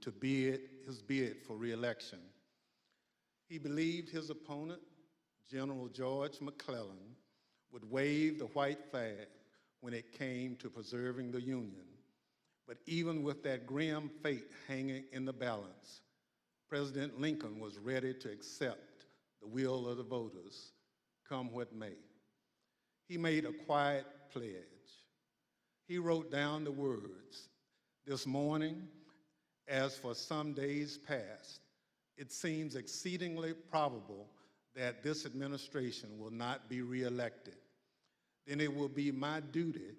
to his bid for re-election. He believed his opponent, General George McClellan, would wave the white flag when it came to preserving the Union. But even with that grim fate hanging in the balance, President Lincoln was ready to accept the will of the voters, come what may. He made a quiet pledge. He wrote down the words, "This morning, as for some days past, it seems exceedingly probable that this administration will not be reelected. Then it will be my duty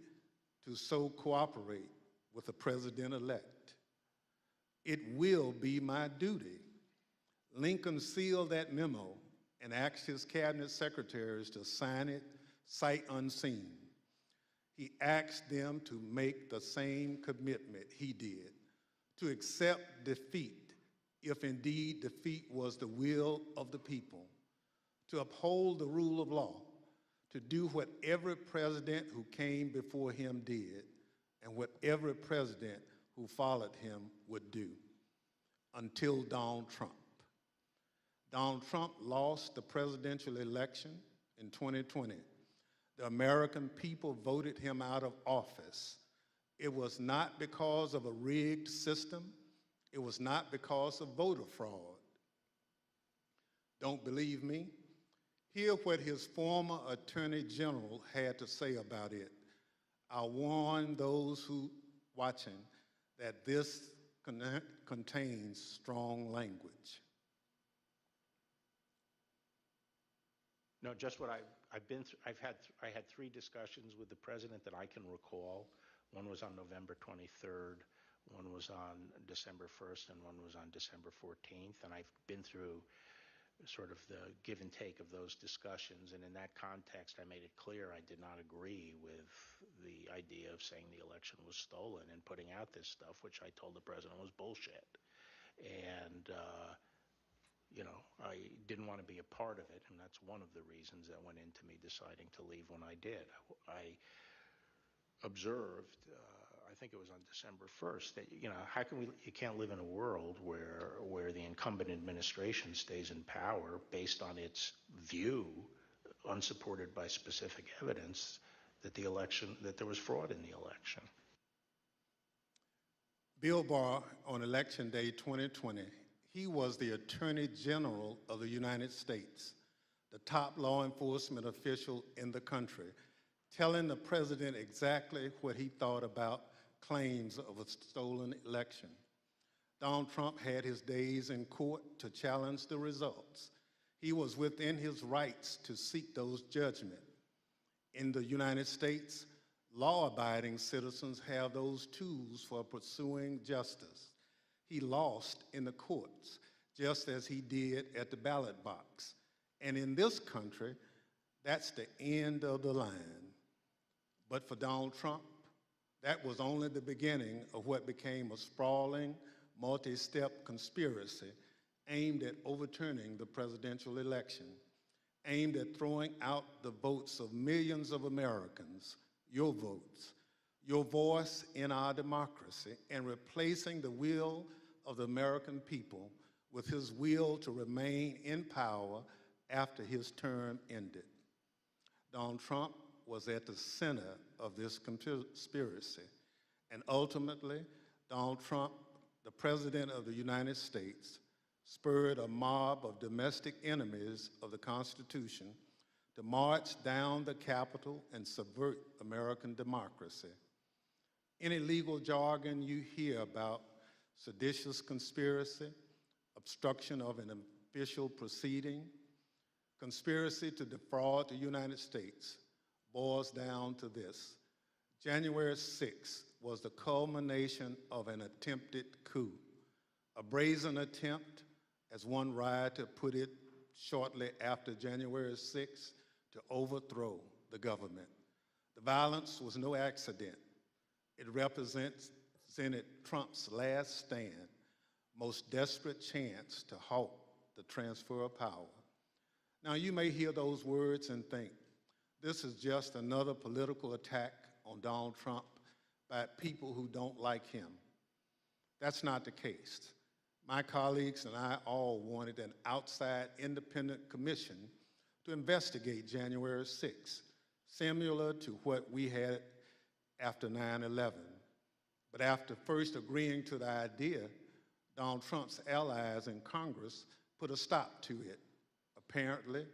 to so cooperate with the president-elect. It will be my duty." Lincoln sealed that memo and asked his cabinet secretaries to sign it sight unseen. He asked them to make the same commitment he did, to accept defeat if indeed defeat was the will of the people, to uphold the rule of law, to do what every president who came before him did and what every president who followed him would do, until Donald Trump. Donald Trump lost the presidential election in 2020. The American people voted him out of office. It was not because of a rigged system. It was not because of voter fraud. Don't believe me? Hear what his former Attorney General had to say about it. I warn those who watching that this contains strong language. No, just what I've been through. I had 3 discussions with the president that I can recall. One was on November 23rd, one was on December 1st, and one was on December 14th. And I've been through sort of the give and take of those discussions. And in that context, I made it clear I did not agree with the idea of saying the election was stolen and putting out this stuff, which I told the president was bullshit. And, I didn't want to be a part of it, and that's one of the reasons that went into me deciding to leave when I did. I observed, I think it was on December 1st, that, how can you can't live in a world where the incumbent administration stays in power based on its view, unsupported by specific evidence, that there was fraud in the election. Bill Barr, on Election Day 2020, he was the Attorney General of the United States, the top law enforcement official in the country, telling the president exactly what he thought about claims of a stolen election. Donald Trump had his days in court to challenge the results. He was within his rights to seek those judgments. In the United States, law-abiding citizens have those tools for pursuing justice. He lost in the courts, just as he did at the ballot box. And in this country, that's the end of the line. But for Donald Trump, that was only the beginning of what became a sprawling, multi-step conspiracy aimed at overturning the presidential election, aimed at throwing out the votes of millions of Americans, your votes, your voice in our democracy, and replacing the will of the American people with his will to remain in power after his term ended. Donald Trump was at the center of this conspiracy, and ultimately, Donald Trump, the President of the United States, spurred a mob of domestic enemies of the Constitution to march down the Capitol and subvert American democracy. Any legal jargon you hear about seditious conspiracy, obstruction of an official proceeding, conspiracy to defraud the United States boils down to this. January 6th was the culmination of an attempted coup, a brazen attempt, as one rioter put it shortly after January 6th, to overthrow the government. The violence was no accident. It represented Trump's last stand, most desperate chance to halt the transfer of power. Now, you may hear those words and think, this is just another political attack on Donald Trump by people who don't like him. That's not the case. My colleagues and I all wanted an outside independent commission to investigate January 6th, similar to what we had after 9/11. But after first agreeing to the idea, Donald Trump's allies in Congress put a stop to it. Apparently,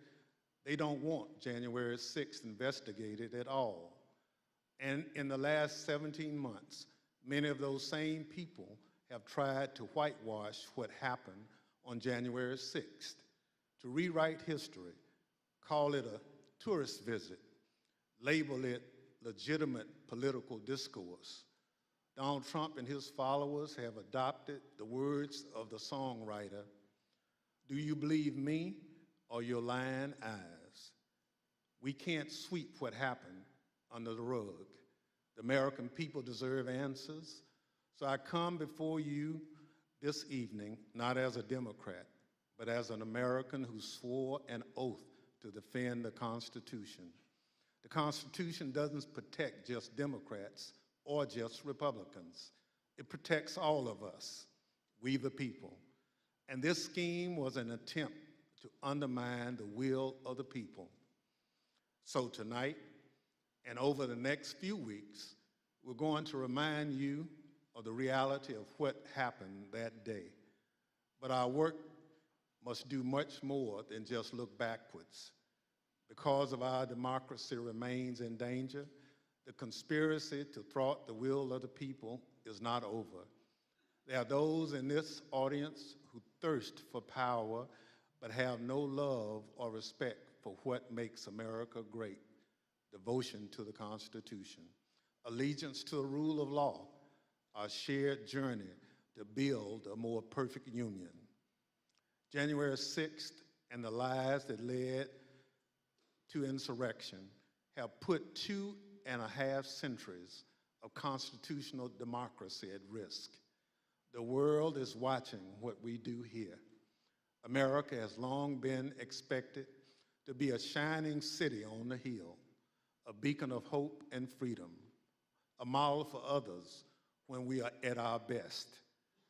they don't want January 6th investigated at all. And in the last 17 months, many of those same people have tried to whitewash what happened on January 6th, to rewrite history, call it a tourist visit, label it legitimate political discourse. Donald Trump and his followers have adopted the words of the songwriter, "Do you believe me or your lying eyes?" We can't sweep what happened under the rug. The American people deserve answers. So I come before you this evening, not as a Democrat, but as an American who swore an oath to defend the Constitution. The Constitution doesn't protect just Democrats or just Republicans. It protects all of us, we the people. And this scheme was an attempt to undermine the will of the people. So tonight, and over the next few weeks, we're going to remind you of the reality of what happened that day. But our work must do much more than just look backwards. Because of our democracy remains in danger, the conspiracy to thwart the will of the people is not over. There are those in this audience who thirst for power but have no love or respect for what makes America great: devotion to the Constitution, allegiance to the rule of law, our shared journey to build a more perfect union. January 6th and the lies that led to insurrection have put 2.5 centuries of constitutional democracy at risk. The world is watching what we do here. America has long been expected to be a shining city on the hill, a beacon of hope and freedom, a model for others when we are at our best.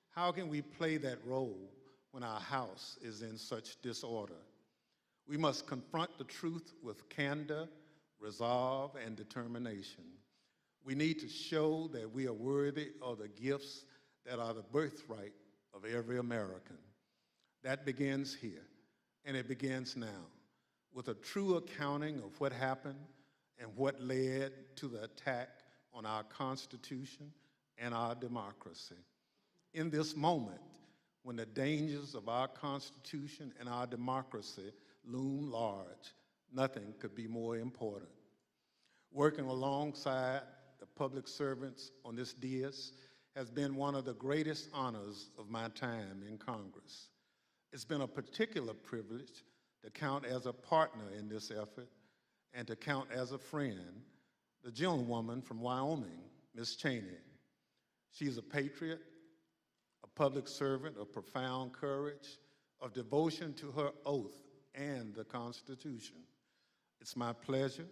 How can we play that role when our house is in such disorder? We must confront the truth with candor, resolve, and determination. We need to show that we are worthy of the gifts that are the birthright of every American. That begins here, and it begins now, with a true accounting of what happened and what led to the attack on our Constitution and our democracy. In this moment, when the dangers of our Constitution and our democracy loom large, nothing could be more important. Working alongside the public servants on this dais has been one of the greatest honors of my time in Congress. It's been a particular privilege to count as a partner in this effort and to count as a friend the gentlewoman from Wyoming, Ms. Cheney. She's a patriot, a public servant of profound courage, of devotion to her oath and the Constitution. It's my pleasure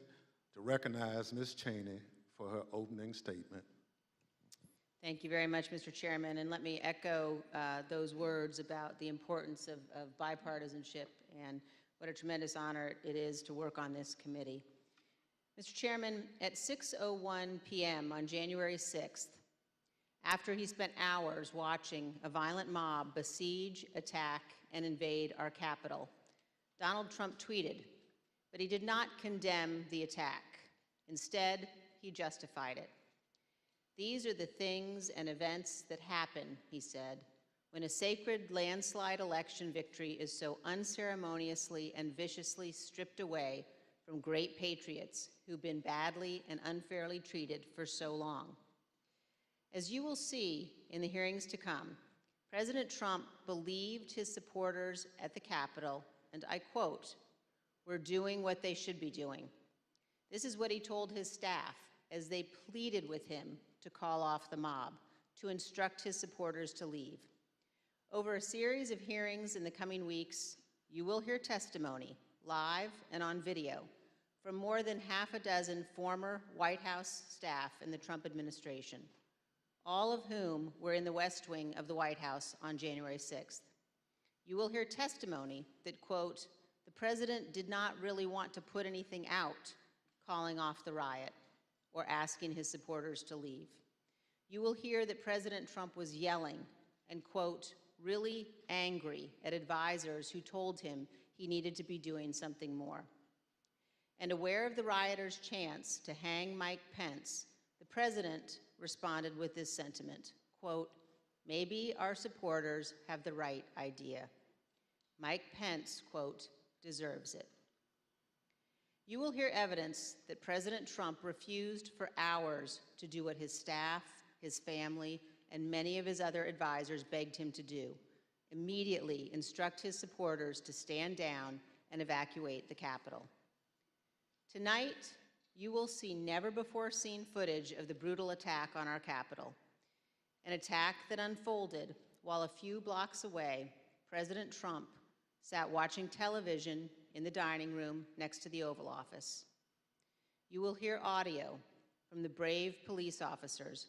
to recognize Ms. Cheney for her opening statement. Thank you very much, Mr. Chairman, and let me echo those words about the importance of bipartisanship and what a tremendous honor it is to work on this committee. Mr. Chairman, at 6:01 p.m. on January 6th, after he spent hours watching a violent mob besiege, attack, and invade our Capitol, Donald Trump tweeted, but he did not condemn the attack. Instead, he justified it. "These are the things and events that happen," he said, "when a sacred landslide election victory is so unceremoniously and viciously stripped away from great patriots who've been badly and unfairly treated for so long." As you will see in the hearings to come, President Trump believed his supporters at the Capitol, and I quote, "We're doing what they should be doing." This is what he told his staff as they pleaded with him to call off the mob, to instruct his supporters to leave. Over a series of hearings in the coming weeks, you will hear testimony, live and on video, from more than half a dozen former White House staff in the Trump administration. all of whom were in the West Wing of the White House on January 6th. You will hear testimony that, quote, the president did not really want to put anything out calling off the riot or asking his supporters to leave. You will hear that President Trump was yelling and, quote, really angry at advisors who told him he needed to be doing something more. And aware of the rioters' chance to hang Mike Pence, the president responded with this sentiment, quote, maybe our supporters have the right idea. Mike Pence, quote, deserves it. You will hear evidence that President Trump refused for hours to do what his staff, his family, and many of his other advisors begged him to do, immediately instruct his supporters to stand down and evacuate the Capitol. Tonight, you will see never-before-seen footage of the brutal attack on our Capitol, an attack that unfolded while a few blocks away, President Trump sat watching television in the dining room next to the Oval Office. You will hear audio from the brave police officers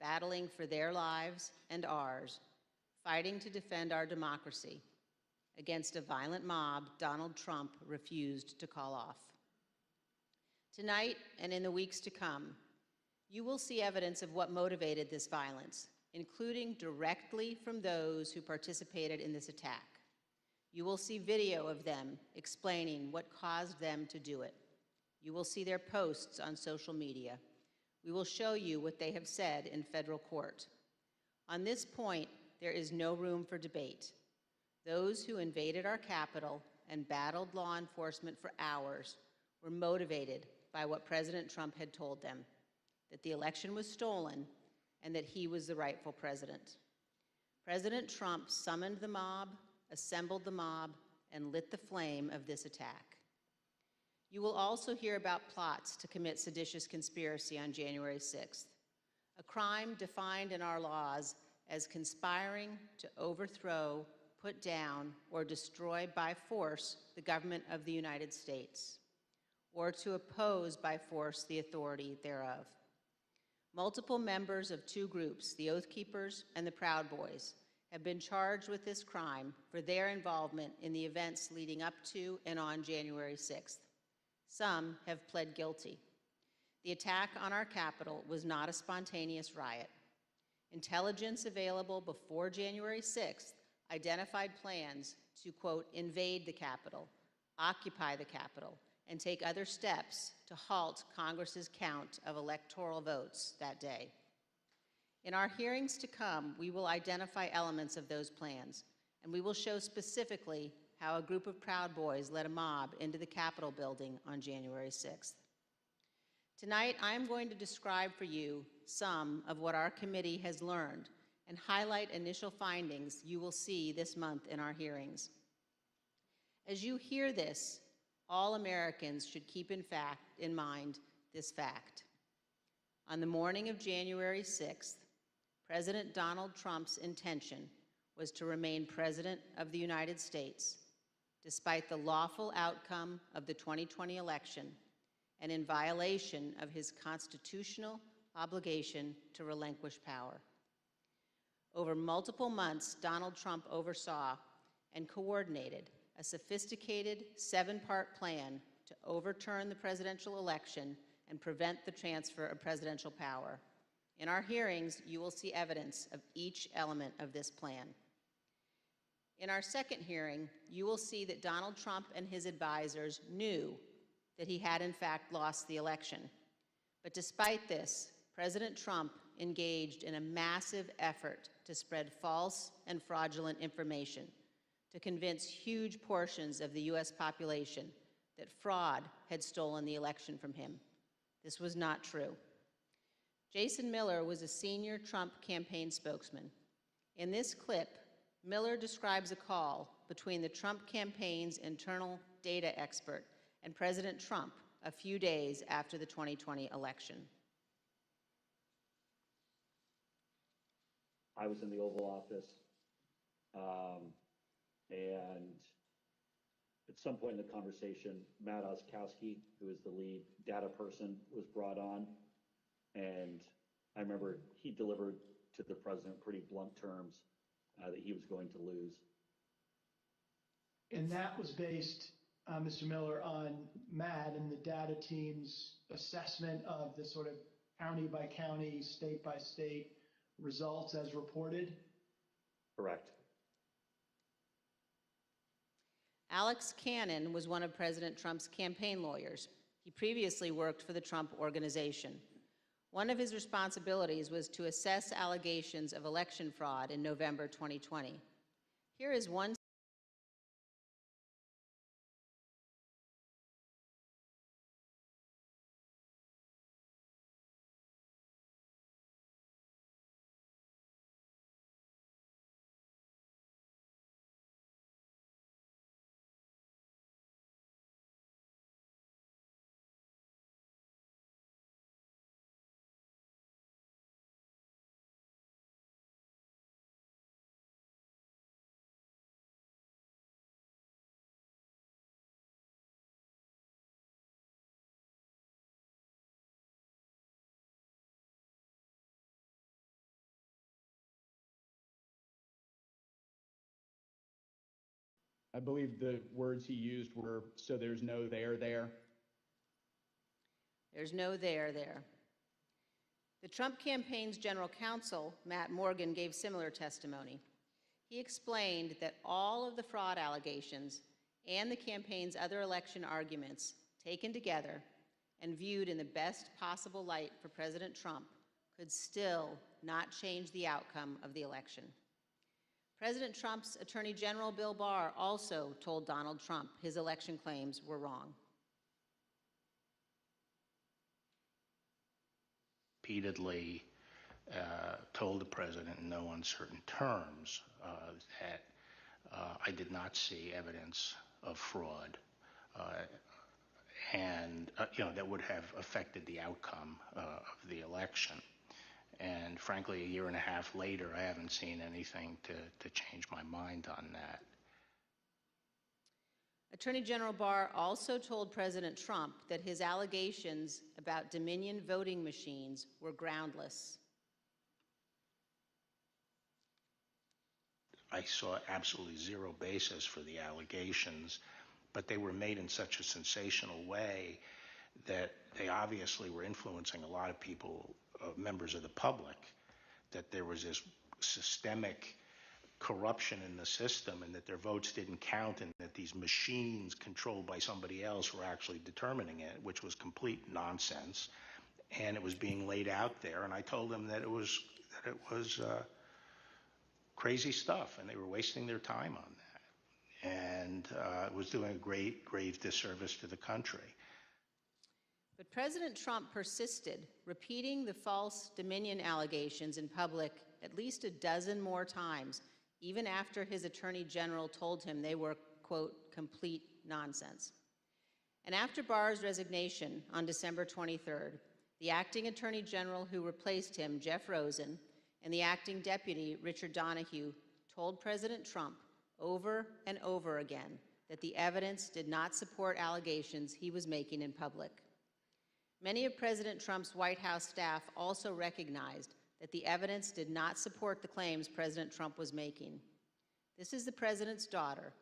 battling for their lives and ours, fighting to defend our democracy against a violent mob Donald Trump refused to call off. Tonight and in the weeks to come, you will see evidence of what motivated this violence, including directly from those who participated in this attack. You will see video of them explaining what caused them to do it. You will see their posts on social media. We will show you what they have said in federal court. On this point, there is no room for debate. Those who invaded our Capitol and battled law enforcement for hours were motivated by what President Trump had told them, that the election was stolen and that he was the rightful president. President Trump summoned the mob, assembled the mob, and lit the flame of this attack. You will also hear about plots to commit seditious conspiracy on January 6th, a crime defined in our laws as conspiring to overthrow, put down, or destroy by force the government of the United States, or to oppose by force the authority thereof. Multiple members of two groups, the Oath Keepers and the Proud Boys, have been charged with this crime for their involvement in the events leading up to and on January 6th. Some have pled guilty. The attack on our Capitol was not a spontaneous riot. Intelligence available before January 6th identified plans to, quote, invade the Capitol, occupy the Capitol, and take other steps to halt Congress's count of electoral votes that day. In our hearings to come, we will identify elements of those plans, and we will show specifically how a group of Proud Boys led a mob into the Capitol building on January 6th. Tonight, I am going to describe for you some of what our committee has learned and highlight initial findings you will see this month in our hearings. As you hear this, all Americans should keep in mind this fact. On the morning of January 6th, President Donald Trump's intention was to remain President of the United States, despite the lawful outcome of the 2020 election and in violation of his constitutional obligation to relinquish power. Over multiple months, Donald Trump oversaw and coordinated a sophisticated 7-part plan to overturn the presidential election and prevent the transfer of presidential power. In our hearings, you will see evidence of each element of this plan. In our second hearing, you will see that Donald Trump and his advisors knew that he had in fact lost the election. But despite this, President Trump engaged in a massive effort to spread false and fraudulent information to convince huge portions of the US population that fraud had stolen the election from him. This was not true. Jason Miller was a senior Trump campaign spokesman. In this clip, Miller describes a call between the Trump campaign's internal data expert and President Trump a few days after the 2020 election. I was in the Oval Office, and at some point in the conversation, Matt Oskowski, who is the lead data person, was brought on, and I remember he delivered to the president in pretty blunt terms that he was going to lose. And that was based, Mr. Miller, on MAD and the data team's assessment of the sort of county by county, state by state results as reported? Correct. Alex Cannon was one of President Trump's campaign lawyers. He previously worked for the Trump Organization. One of his responsibilities was to assess allegations of election fraud in November 2020. Here is one I believe the words he used were, "So there's no there there." There's no there there. The Trump campaign's general counsel, Matt Morgan, gave similar testimony. He explained that all of the fraud allegations and the campaign's other election arguments taken together and viewed in the best possible light for President Trump could still not change the outcome of the election. President Trump's Attorney General Bill Barr also told Donald Trump his election claims were wrong. Repeatedly told the president in no uncertain terms that I did not see evidence of fraud and that would have affected the outcome of the election. And frankly, a year and a half later, I haven't seen anything to change my mind on that. Attorney General Barr also told President Trump that his allegations about Dominion voting machines were groundless. I saw absolutely zero basis for the allegations, but they were made in such a sensational way that they obviously were influencing a lot of people, members of the public, that there was this systemic corruption in the system and that their votes didn't count and that these machines controlled by somebody else were actually determining it, which was complete nonsense. And it was being laid out there, and I told them that it was crazy stuff and they were wasting their time on that. And it was doing a grave disservice to the country. But President Trump persisted, repeating the false Dominion allegations in public at least a dozen more times, even after his Attorney General told him they were, quote, complete nonsense. And after Barr's resignation on December 23rd, the acting Attorney General who replaced him, Jeff Rosen, and the acting deputy, Richard Donahue, told President Trump over and over again that the evidence did not support allegations he was making in public. Many of President Trump's White House staff also recognized that the evidence did not support the claims President Trump was making. This is the president's daughter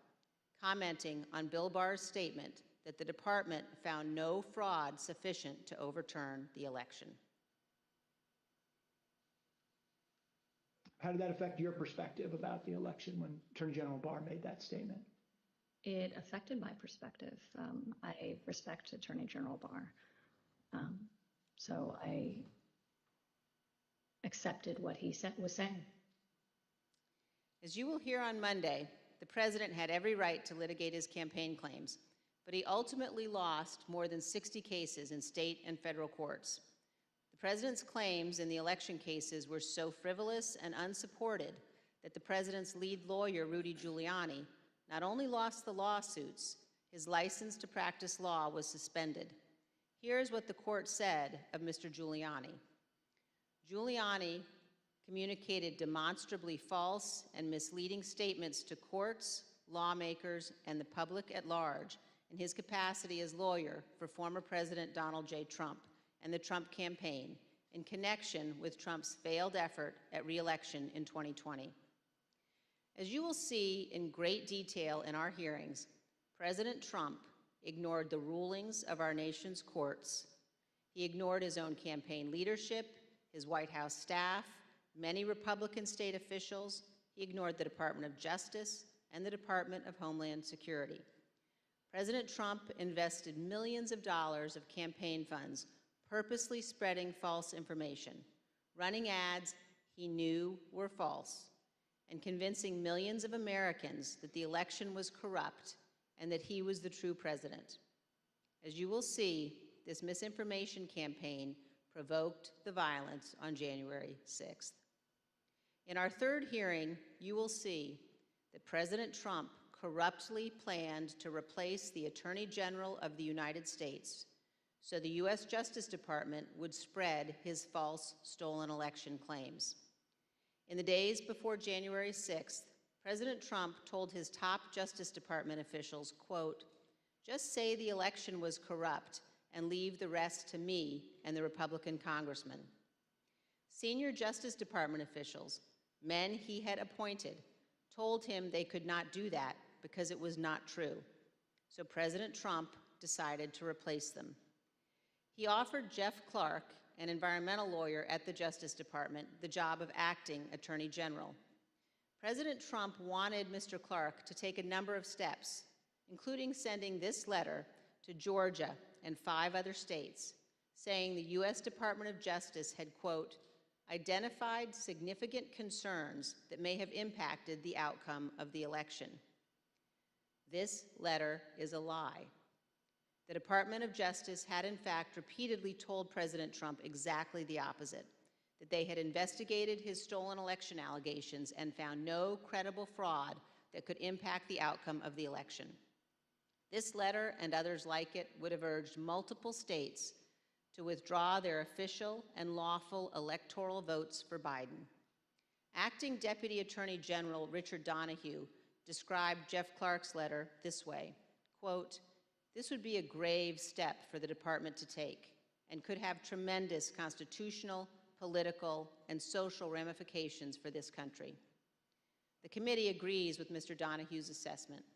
commenting on Bill Barr's statement that the department found no fraud sufficient to overturn the election. How did that affect your perspective about the election when Attorney General Barr made that statement? It affected my perspective. I respect Attorney General Barr. So I accepted what he was saying. As you will hear on Monday, the president had every right to litigate his campaign claims, but he ultimately lost more than 60 cases in state and federal courts. The president's claims in the election cases were so frivolous and unsupported that the president's lead lawyer, Rudy Giuliani, not only lost the lawsuits, his license to practice law was suspended. Here's what the court said of Mr. Giuliani. Giuliani communicated demonstrably false and misleading statements to courts, lawmakers, and the public at large in his capacity as lawyer for former President Donald J. Trump and the Trump campaign in connection with Trump's failed effort at re-election in 2020. As you will see in great detail in our hearings, President Trump ignored the rulings of our nation's courts. He ignored his own campaign leadership, his White House staff, many Republican state officials. He ignored the Department of Justice and the Department of Homeland Security. President Trump invested millions of dollars of campaign funds purposely spreading false information, running ads he knew were false, and convincing millions of Americans that the election was corrupt and that he was the true president. As you will see, this misinformation campaign provoked the violence on January 6th. In our third hearing, you will see that President Trump corruptly planned to replace the Attorney General of the United States so the U.S. Justice Department would spread his false stolen election claims. In the days before January 6th, President Trump told his top Justice Department officials, quote, "Just say the election was corrupt and leave the rest to me and the Republican congressman." Senior Justice Department officials, men he had appointed, told him they could not do that because it was not true. So President Trump decided to replace them. He offered Jeff Clark, an environmental lawyer at the Justice Department, the job of acting Attorney General. President Trump wanted Mr. Clark to take a number of steps, including sending this letter to Georgia and 5 other states, saying the U.S. Department of Justice had, quote, identified significant concerns that may have impacted the outcome of the election. This letter is a lie. The Department of Justice had in fact repeatedly told President Trump exactly the opposite, that they had investigated his stolen election allegations and found no credible fraud that could impact the outcome of the election. This letter and others like it would have urged multiple states to withdraw their official and lawful electoral votes for Biden. Acting Deputy Attorney General Richard Donahue described Jeff Clark's letter this way, quote, "This would be a grave step for the department to take and could have tremendous constitutional, political, and social ramifications for this country." The committee agrees with Mr. Donahue's assessment.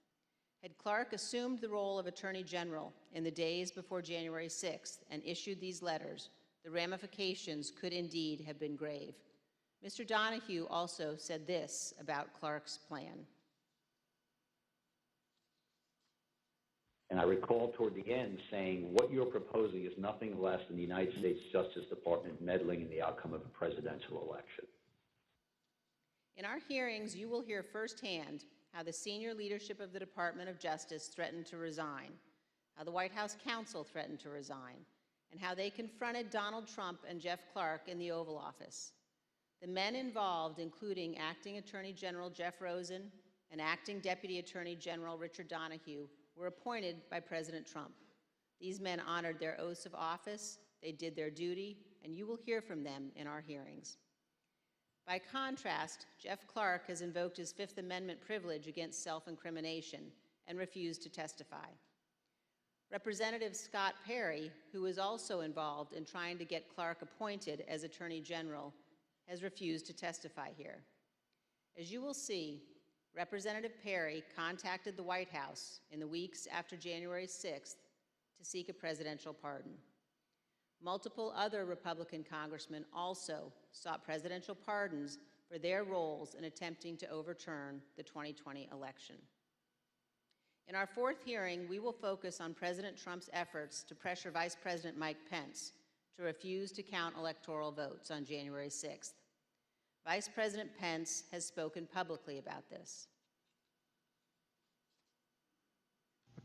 Had Clark assumed the role of Attorney General in the days before January 6th and issued these letters, the ramifications could indeed have been grave. Mr. Donahue also said this about Clark's plan. And I recall toward the end saying, what you're proposing is nothing less than the United States Justice Department meddling in the outcome of a presidential election. In our hearings, you will hear firsthand how the senior leadership of the Department of Justice threatened to resign, how the White House counsel threatened to resign, and how they confronted Donald Trump and Jeff Clark in the Oval Office. The men involved, including Acting Attorney General Jeff Rosen and Acting Deputy Attorney General Richard Donahue, were appointed by President Trump. These men honored their oaths of office, they did their duty, and you will hear from them in our hearings. By contrast, Jeff Clark has invoked his Fifth Amendment privilege against self-incrimination and refused to testify. Representative Scott Perry, who is also involved in trying to get Clark appointed as Attorney General, has refused to testify here. As you will see, Representative Perry contacted the White House in the weeks after January 6th to seek a presidential pardon. Multiple other Republican congressmen also sought presidential pardons for their roles in attempting to overturn the 2020 election. In our fourth hearing, we will focus on President Trump's efforts to pressure Vice President Mike Pence to refuse to count electoral votes on January 6th. Vice President Pence has spoken publicly about this.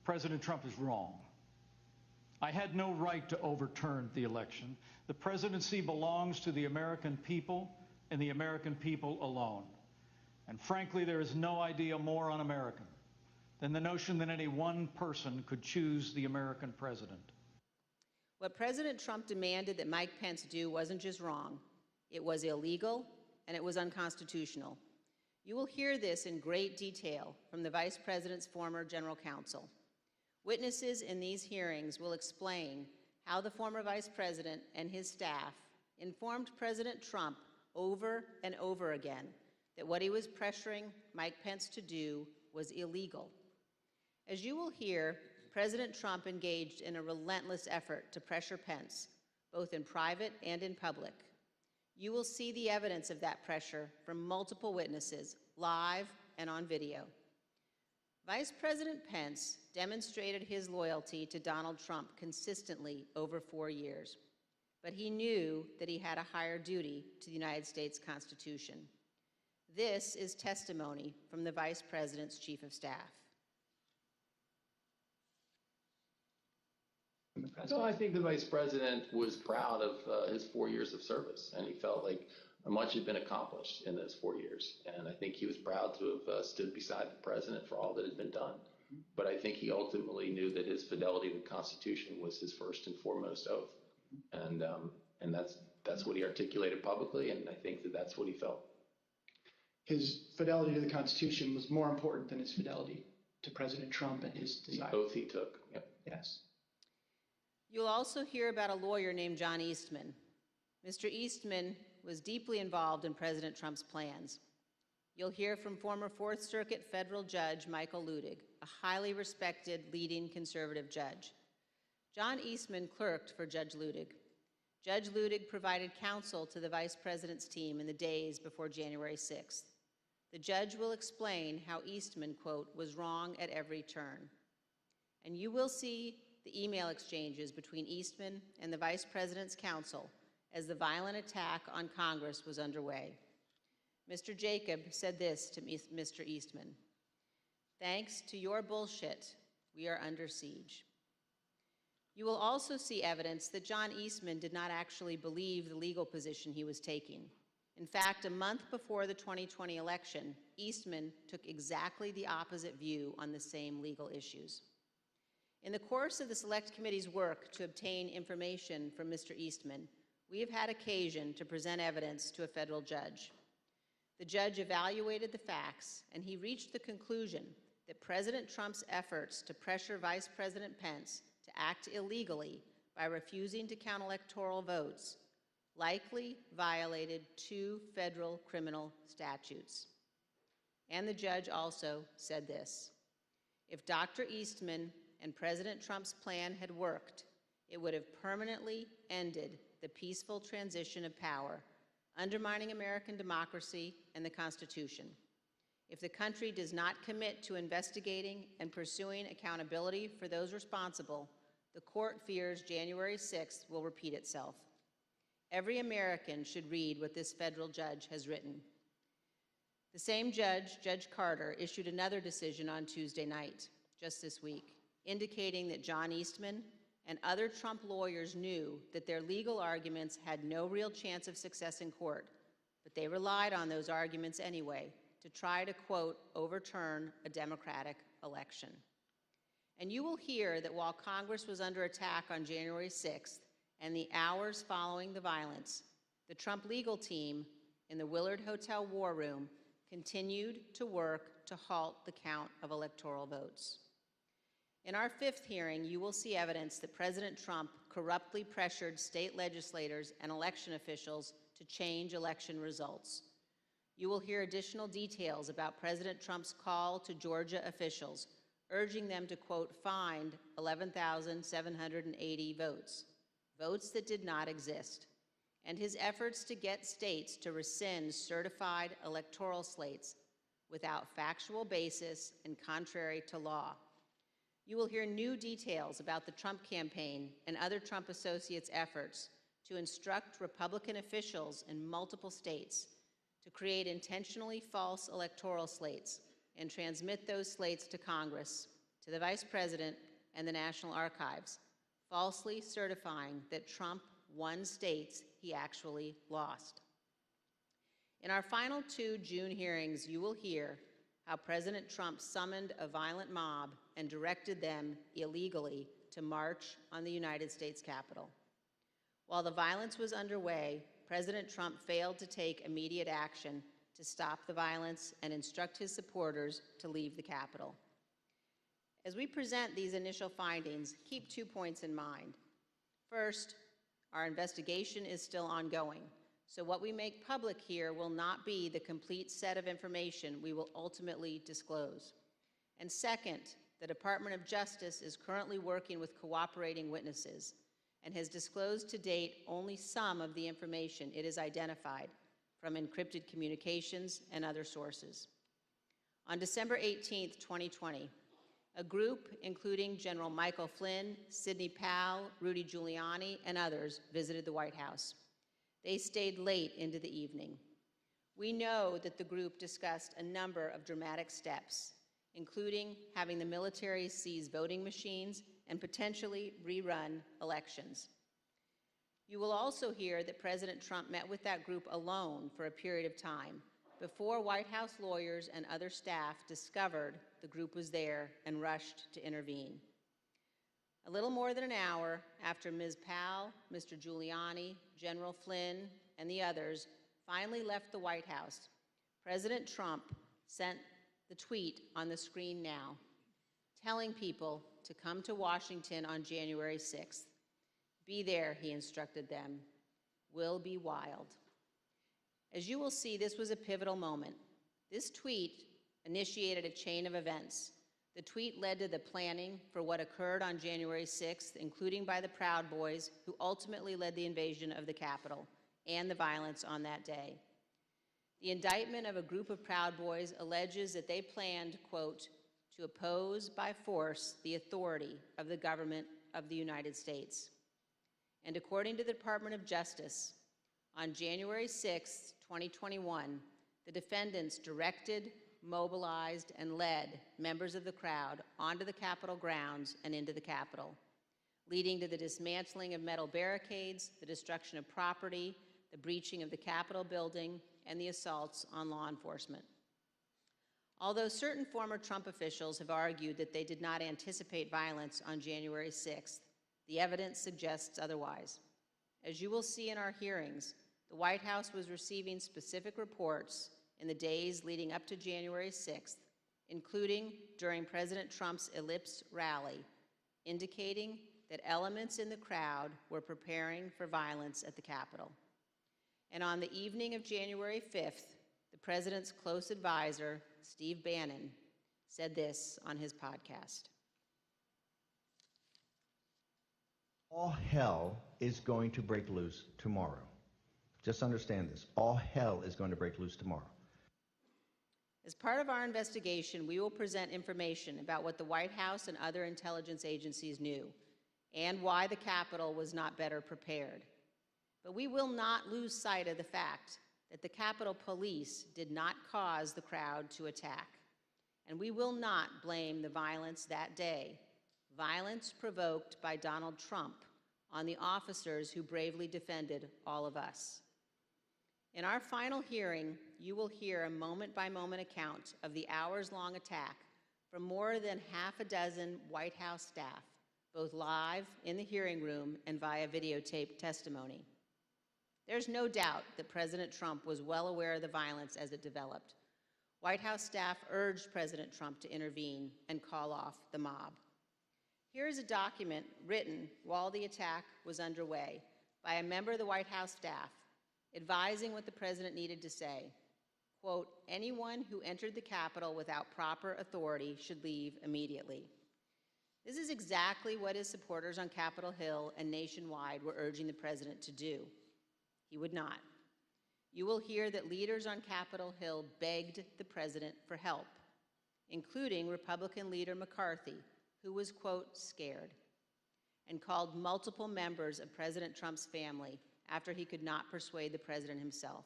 President Trump is wrong. I had no right to overturn the election. The presidency belongs to the American people and the American people alone. And frankly, there is no idea more un-American than the notion that any one person could choose the American president. What President Trump demanded that Mike Pence do wasn't just wrong, it was illegal and it was unconstitutional. You will hear this in great detail from the Vice President's former General Counsel. Witnesses in these hearings will explain how the former Vice President and his staff informed President Trump over and over again that what he was pressuring Mike Pence to do was illegal. As you will hear, President Trump engaged in a relentless effort to pressure Pence, both in private and in public. You will see the evidence of that pressure from multiple witnesses, live and on video. Vice President Pence demonstrated his loyalty to Donald Trump consistently over 4 years, but he knew that he had a higher duty to the United States Constitution. This is testimony from the Vice President's Chief of Staff. So I think the Vice President was proud of his 4 years of service, and he felt like much had been accomplished in those 4 years. And I think he was proud to have stood beside the President for all that had been done. But I think he ultimately knew that his fidelity to the Constitution was his first and foremost oath. And that's what he articulated publicly, and I think that that's what he felt. His fidelity to the Constitution was more important than his fidelity to President Trump and his desire. The oath he took. Yep. Yes. You'll also hear about a lawyer named John Eastman. Mr. Eastman was deeply involved in President Trump's plans. You'll hear from former Fourth Circuit federal judge Michael Ludig, a highly respected leading conservative judge. John Eastman clerked for Judge Ludig. Judge Ludig provided counsel to the Vice President's team in the days before January 6th. The judge will explain how Eastman, quote, was wrong at every turn. And you will see the email exchanges between Eastman and the Vice President's counsel as the violent attack on Congress was underway. Mr. Jacob said this to Mr. Eastman: "Thanks to your bullshit, we are under siege." You will also see evidence that John Eastman did not actually believe the legal position he was taking. In fact, a month before the 2020 election, Eastman took exactly the opposite view on the same legal issues. In the course of the Select Committee's work to obtain information from Mr. Eastman, we have had occasion to present evidence to a federal judge. The judge evaluated the facts, and he reached the conclusion that President Trump's efforts to pressure Vice President Pence to act illegally by refusing to count electoral votes likely violated 2 federal criminal statutes. And the judge also said this: if Dr. Eastman and President Trump's plan had worked, it would have permanently ended the peaceful transition of power, undermining American democracy and the Constitution. If the country does not commit to investigating and pursuing accountability for those responsible, the court fears January 6th will repeat itself. Every American should read what this federal judge has written. The same judge, Judge Carter, issued another decision on Tuesday night, just this week, indicating that John Eastman and other Trump lawyers knew that their legal arguments had no real chance of success in court, but they relied on those arguments anyway to try to, quote, overturn a Democratic election. And you will hear that while Congress was under attack on January 6th and the hours following the violence, the Trump legal team in the Willard Hotel War Room continued to work to halt the count of electoral votes. In our 5th hearing, you will see evidence that President Trump corruptly pressured state legislators and election officials to change election results. You will hear additional details about President Trump's call to Georgia officials, urging them to, quote, find 11,780 votes, votes that did not exist, and his efforts to get states to rescind certified electoral slates without factual basis and contrary to law. You will hear new details about the Trump campaign and other Trump associates' efforts to instruct Republican officials in multiple states to create intentionally false electoral slates and transmit those slates to Congress, to the Vice President, and the National Archives, falsely certifying that Trump won states he actually lost. In our final 2 June hearings, you will hear how President Trump summoned a violent mob and directed them illegally to march on the United States Capitol. While the violence was underway, President Trump failed to take immediate action to stop the violence and instruct his supporters to leave the Capitol. As we present these initial findings, keep 2 points in mind. First, Our investigation is still ongoing, so what we make public here will not be the complete set of information we will ultimately disclose. And second, the Department of Justice is currently working with cooperating witnesses and has disclosed to date only some of the information it has identified from encrypted communications and other sources. On December 18, 2020, a group, including General Michael Flynn, Sidney Powell, Rudy Giuliani, and others, visited the White House. They stayed late into the evening. We know that the group discussed a number of dramatic steps, including having the military seize voting machines and potentially rerun elections. You will also hear that President Trump met with that group alone for a period of time before White House lawyers and other staff discovered the group was there and rushed to intervene. A little more than an hour after Ms. Powell, Mr. Giuliani, General Flynn, and the others finally left the White House, President Trump sent the tweet on the screen now, telling people to come to Washington on January 6th. Be there, he instructed them. We'll be wild. As you will see, this was a pivotal moment. This tweet initiated a chain of events. The tweet led to the planning for what occurred on January 6th, including by the Proud Boys, who ultimately led the invasion of the Capitol and the violence on that day. The indictment of a group of Proud Boys alleges that they planned, quote, to oppose by force the authority of the government of the United States. And according to the Department of Justice, on January 6, 2021, the defendants directed, mobilized, and led members of the crowd onto the Capitol grounds and into the Capitol, leading to the dismantling of metal barricades, the destruction of property, the breaching of the Capitol building, and the assaults on law enforcement. Although certain former Trump officials have argued that they did not anticipate violence on January 6th, the evidence suggests otherwise. As you will see in our hearings, the White House was receiving specific reports in the days leading up to January 6th, including during President Trump's Ellipse rally, indicating that elements in the crowd were preparing for violence at the Capitol. And on the evening of January 5th, the president's close advisor, Steve Bannon, said this on his podcast. All hell is going to break loose tomorrow. Just understand this. All hell is going to break loose tomorrow. As part of our investigation, we will present information about what the White House and other intelligence agencies knew and why the Capitol was not better prepared. But we will not lose sight of the fact that the Capitol Police did not cause the crowd to attack. And we will not blame the violence that day, violence provoked by Donald Trump, on the officers who bravely defended all of us. In our final hearing, you will hear a moment-by-moment account of the hours-long attack from more than half a dozen White House staff, both live in the hearing room and via videotaped testimony. There's no doubt that President Trump was well aware of the violence as it developed. White House staff urged President Trump to intervene and call off the mob. Here is a document written while the attack was underway by a member of the White House staff, advising what the president needed to say. Quote, anyone who entered the Capitol without proper authority should leave immediately. This is exactly what his supporters on Capitol Hill and nationwide were urging the president to do. He would not. You will hear that leaders on Capitol Hill begged the president for help, including Republican leader McCarthy, who was, quote, scared, and called multiple members of President Trump's family after he could not persuade the president himself.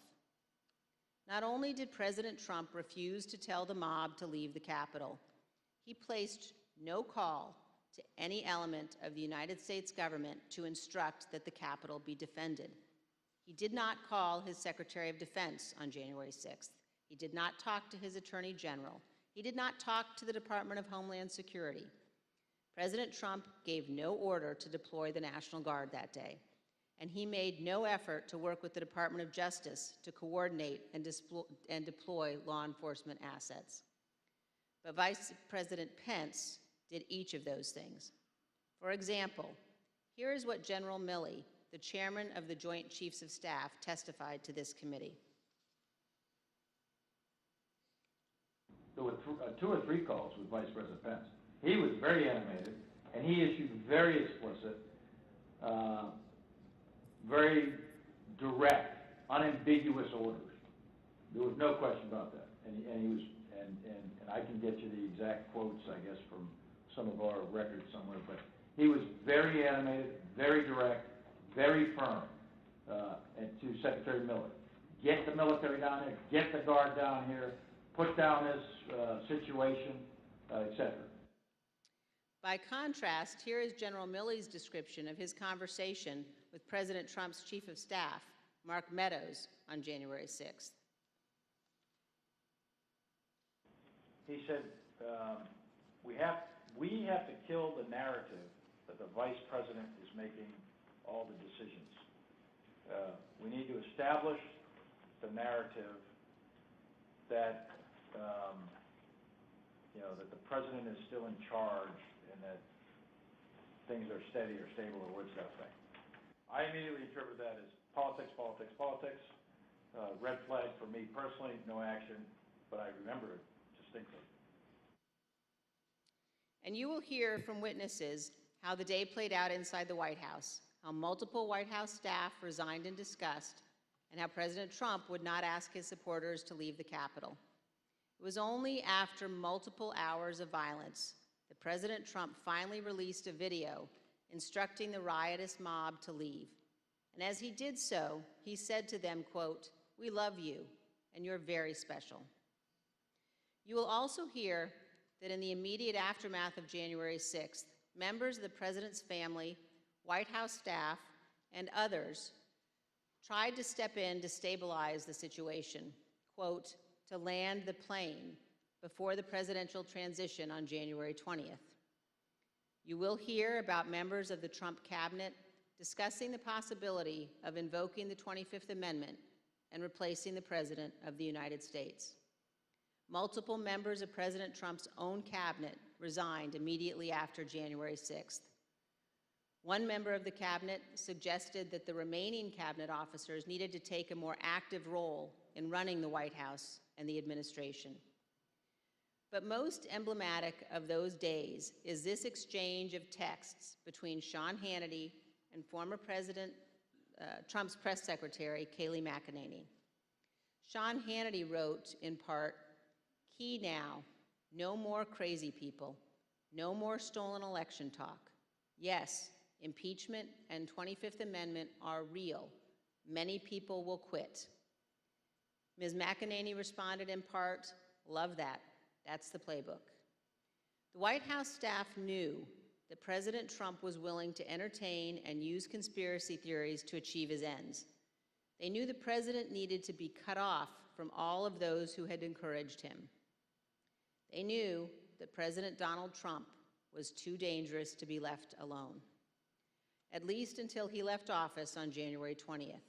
Not only did President Trump refuse to tell the mob to leave the Capitol, he placed no call to any element of the United States government to instruct that the Capitol be defended. He did not call his Secretary of Defense on January 6th. He did not talk to his Attorney General. He did not talk to the Department of Homeland Security. President Trump gave no order to deploy the National Guard that day, and he made no effort to work with the Department of Justice to coordinate and deploy law enforcement assets. But Vice President Pence did each of those things. For example, here is what General Milley, the chairman of the Joint Chiefs of Staff, testified to this committee. There were 2 or 3 calls with Vice President Pence. He was very animated, and he issued very explicit, very direct, unambiguous orders. There was no question about that. And he was, and I can get you the exact quotes, I guess, from some of our records somewhere, but he was very animated, very direct, very firm, and to Secretary Miller. Get the military down here, get the Guard down here, put down this situation, etc. By contrast, here is General Milley's description of his conversation with President Trump's Chief of Staff, Mark Meadows, on January 6th. He said, we have to kill the narrative that the Vice President is making all the decisions. We need to establish the narrative that, that the President is still in charge and that things are steady or stable or what's that thing. I immediately interpret that as politics, politics, politics. Red flag for me personally, no action, but I remember it distinctly. And you will hear from witnesses how the day played out inside the White House, how multiple White House staff resigned in disgust, and how President Trump would not ask his supporters to leave the Capitol. It was only after multiple hours of violence that President Trump finally released a video instructing the riotous mob to leave. And as he did so, he said to them, quote, "We love you, and you're very special." You will also hear that in the immediate aftermath of January 6th, members of the President's family, White House staff, and others tried to step in to stabilize the situation, quote, "to land the plane before the presidential transition on January 20th. You will hear about members of the Trump cabinet discussing the possibility of invoking the 25th Amendment and replacing the President of the United States. Multiple members of President Trump's own cabinet resigned immediately after January 6th. One member of the cabinet suggested that the remaining cabinet officers needed to take a more active role in running the White House and the administration. But most emblematic of those days is this exchange of texts between Sean Hannity and former President Trump's press secretary, Kayleigh McEnany. Sean Hannity wrote, in part, "Key now, no more crazy people, no more stolen election talk. Yes, impeachment and 25th Amendment are real. Many people will quit." Ms. McEnany responded in part, "Love that. That's the playbook." The White House staff knew that President Trump was willing to entertain and use conspiracy theories to achieve his ends. They knew the president needed to be cut off from all of those who had encouraged him. They knew that President Donald Trump was too dangerous to be left alone, at least until he left office on January 20th.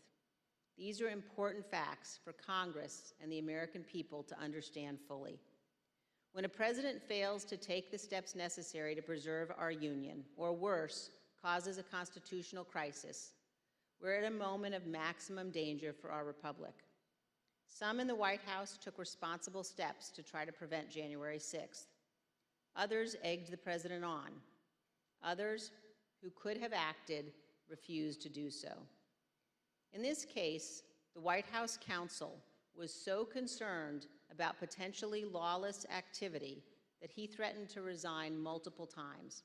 These are important facts for Congress and the American people to understand fully. When a president fails to take the steps necessary to preserve our union, or worse, causes a constitutional crisis, we're at a moment of maximum danger for our republic. Some in the White House took responsible steps to try to prevent January 6th. Others egged the president on. Others, who could have acted, refused to do so. In this case, the White House counsel was so concerned about potentially lawless activity that he threatened to resign multiple times.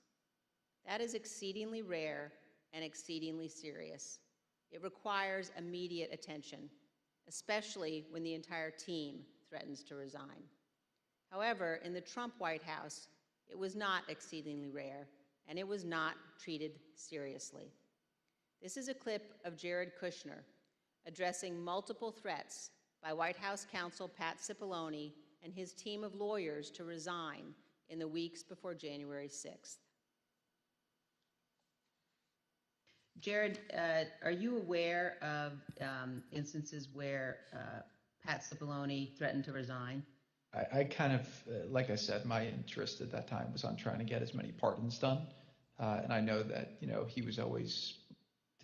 That is exceedingly rare and exceedingly serious. It requires immediate attention, especially when the entire team threatens to resign. However, in the Trump White House, it was not exceedingly rare, and it was not treated seriously. This is a clip of Jared Kushner addressing multiple threats by White House counsel Pat Cipollone and his team of lawyers to resign in the weeks before January 6th. Jared, are you aware of instances where Pat Cipollone threatened to resign? I kind of, like I said, my interest at that time was on trying to get as many pardons done. And I know that, he was always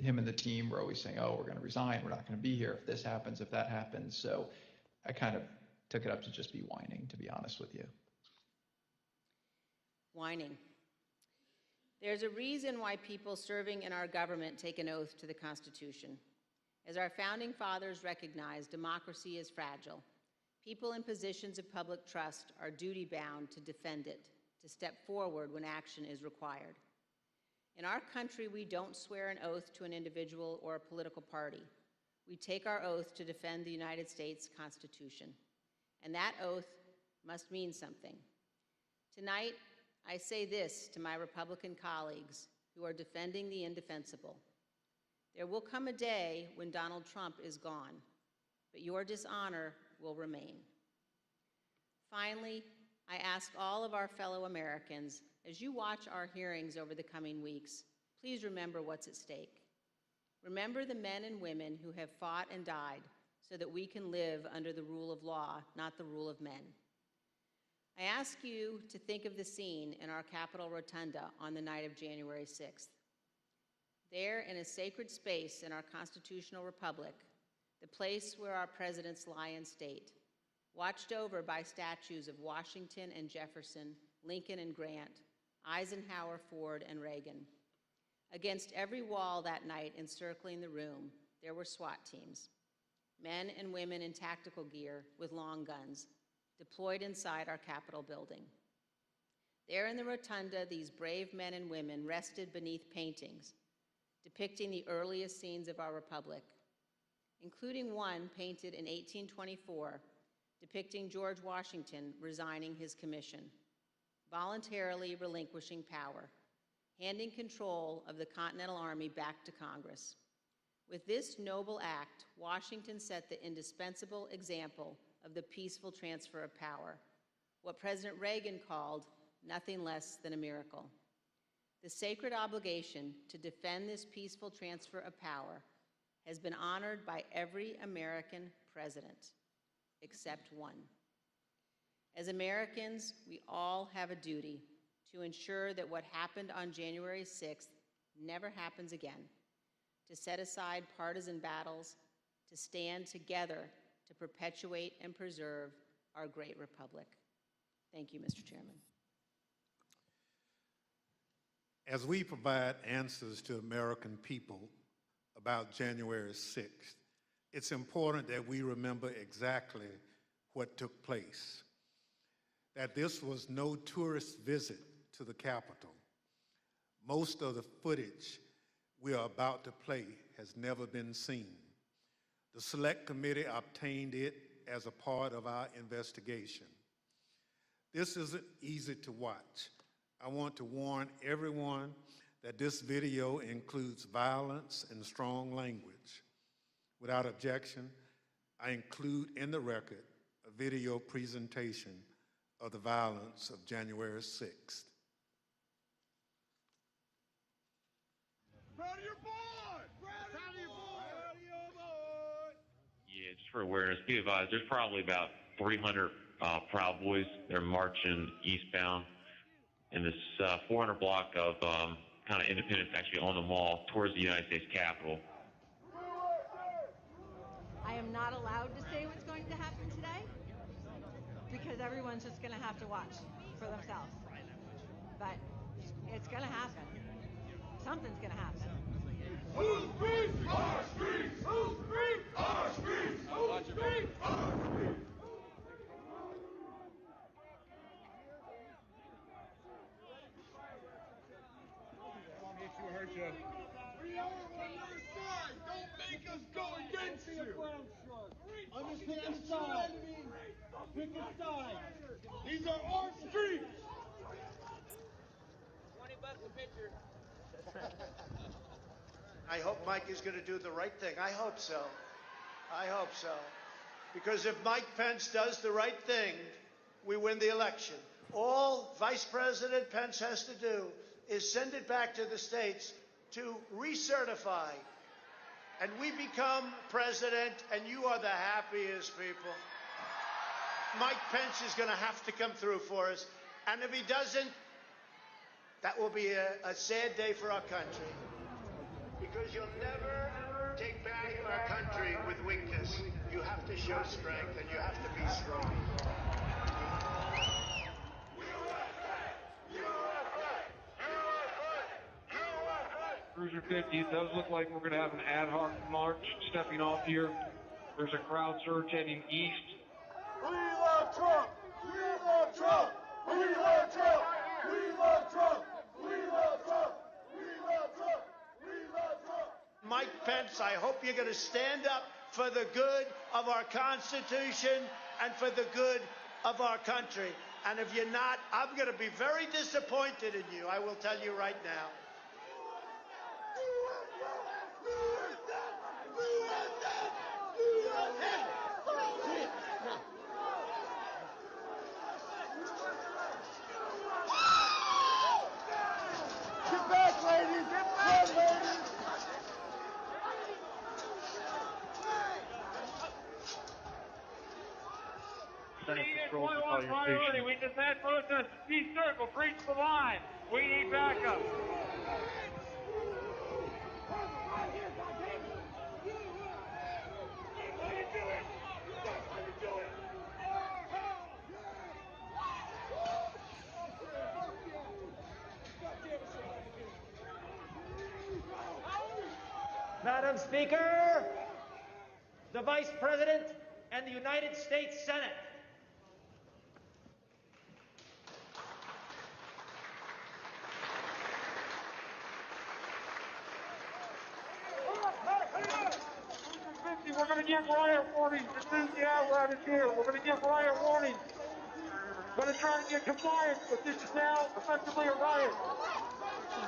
him and the team were always saying, oh, we're going to resign. We're not going to be here if this happens, if that happens. So I kind of took it up to just be whining, to be honest with you. Whining. There's a reason why people serving in our government take an oath to the Constitution. As our founding fathers recognized, democracy is fragile. People in positions of public trust are duty-bound to defend it, to step forward when action is required. In our country, we don't swear an oath to an individual or a political party. We take our oath to defend the United States Constitution. And that oath must mean something. Tonight, I say this to my Republican colleagues who are defending the indefensible. There will come a day when Donald Trump is gone, but your dishonor will remain. Finally, I ask all of our fellow Americans, as you watch our hearings over the coming weeks, please remember what's at stake. Remember the men and women who have fought and died so that we can live under the rule of law, not the rule of men. I ask you to think of the scene in our Capitol Rotunda on the night of January 6th. There, in a sacred space in our constitutional republic, the place where our presidents lie in state, watched over by statues of Washington and Jefferson, Lincoln and Grant, Eisenhower, Ford, and Reagan. Against every wall that night encircling the room, there were SWAT teams, men and women in tactical gear with long guns, deployed inside our Capitol building. There in the rotunda, these brave men and women rested beneath paintings depicting the earliest scenes of our republic, including one painted in 1824 depicting George Washington resigning his commission, voluntarily relinquishing power, handing control of the Continental Army back to Congress. With this noble act, Washington set the indispensable example of the peaceful transfer of power, what President Reagan called nothing less than a miracle. The sacred obligation to defend this peaceful transfer of power has been honored by every American president, except one. As Americans, we all have a duty to ensure that what happened on January 6th never happens again, to set aside partisan battles, to stand together to perpetuate and preserve our great republic. Thank you, Mr. Chairman. As we provide answers to American people about January 6th, it's important that we remember exactly what took place, that this was no tourist visit to the Capitol. Most of the footage we are about to play has never been seen. The Select Committee obtained it as a part of our investigation. This isn't easy to watch. I want to warn everyone that this video includes violence and strong language. Without objection, I include in the record a video presentation of the violence of January 6th. Proud of your boy! Proud of your boy! Proud of your boy! Yeah, just for awareness, be advised, there's probably about 300 Proud Boys. They're marching eastbound in this 400 block of kind of Independence, actually on the mall, towards the United States Capitol. I am not allowed to say what's going to happen today because everyone's just going to have to watch for themselves. But it's going to happen. Something's going to happen. Whose streets? Our streets! Whose streets? Our streets! Whose streets? Our streets! We are on your side. Don't make us go against you. Understand the side. Pick a side. These are our streets. 20 bucks a picture. I hope Mike is going to do the right thing. I hope so. I hope so. Because if Mike Pence does the right thing, we win the election. All Vice President Pence has to do is send it back to the states to recertify. And we become president, and you are the happiest people. Mike Pence is going to have to come through for us. And if he doesn't, that will be a sad day for our country. Because Because you'll never take back our country with weakness. You have to show strength, and you have to be strong. Cruiser 50, it does look like we're going to have an ad hoc march stepping off here. There's a crowd surge heading east. We love Trump! We love Trump! We love Trump! We love Trump! We love Trump! We love Trump! We love Trump! Mike Pence, I hope you're going to stand up for the good of our Constitution and for the good of our country. And if you're not, I'm going to be very disappointed in you. I will tell you right now. Get back, ladies! Get back, ladies! Priority. We just had protesters. Circle, breach the line. We need backup. Madam Speaker, the Vice President and the United States Senate. We're going to give riot warnings as soon as the apparatus is here. We're going to give riot warnings. We're going to try to get compliance, but this is now effectively a riot.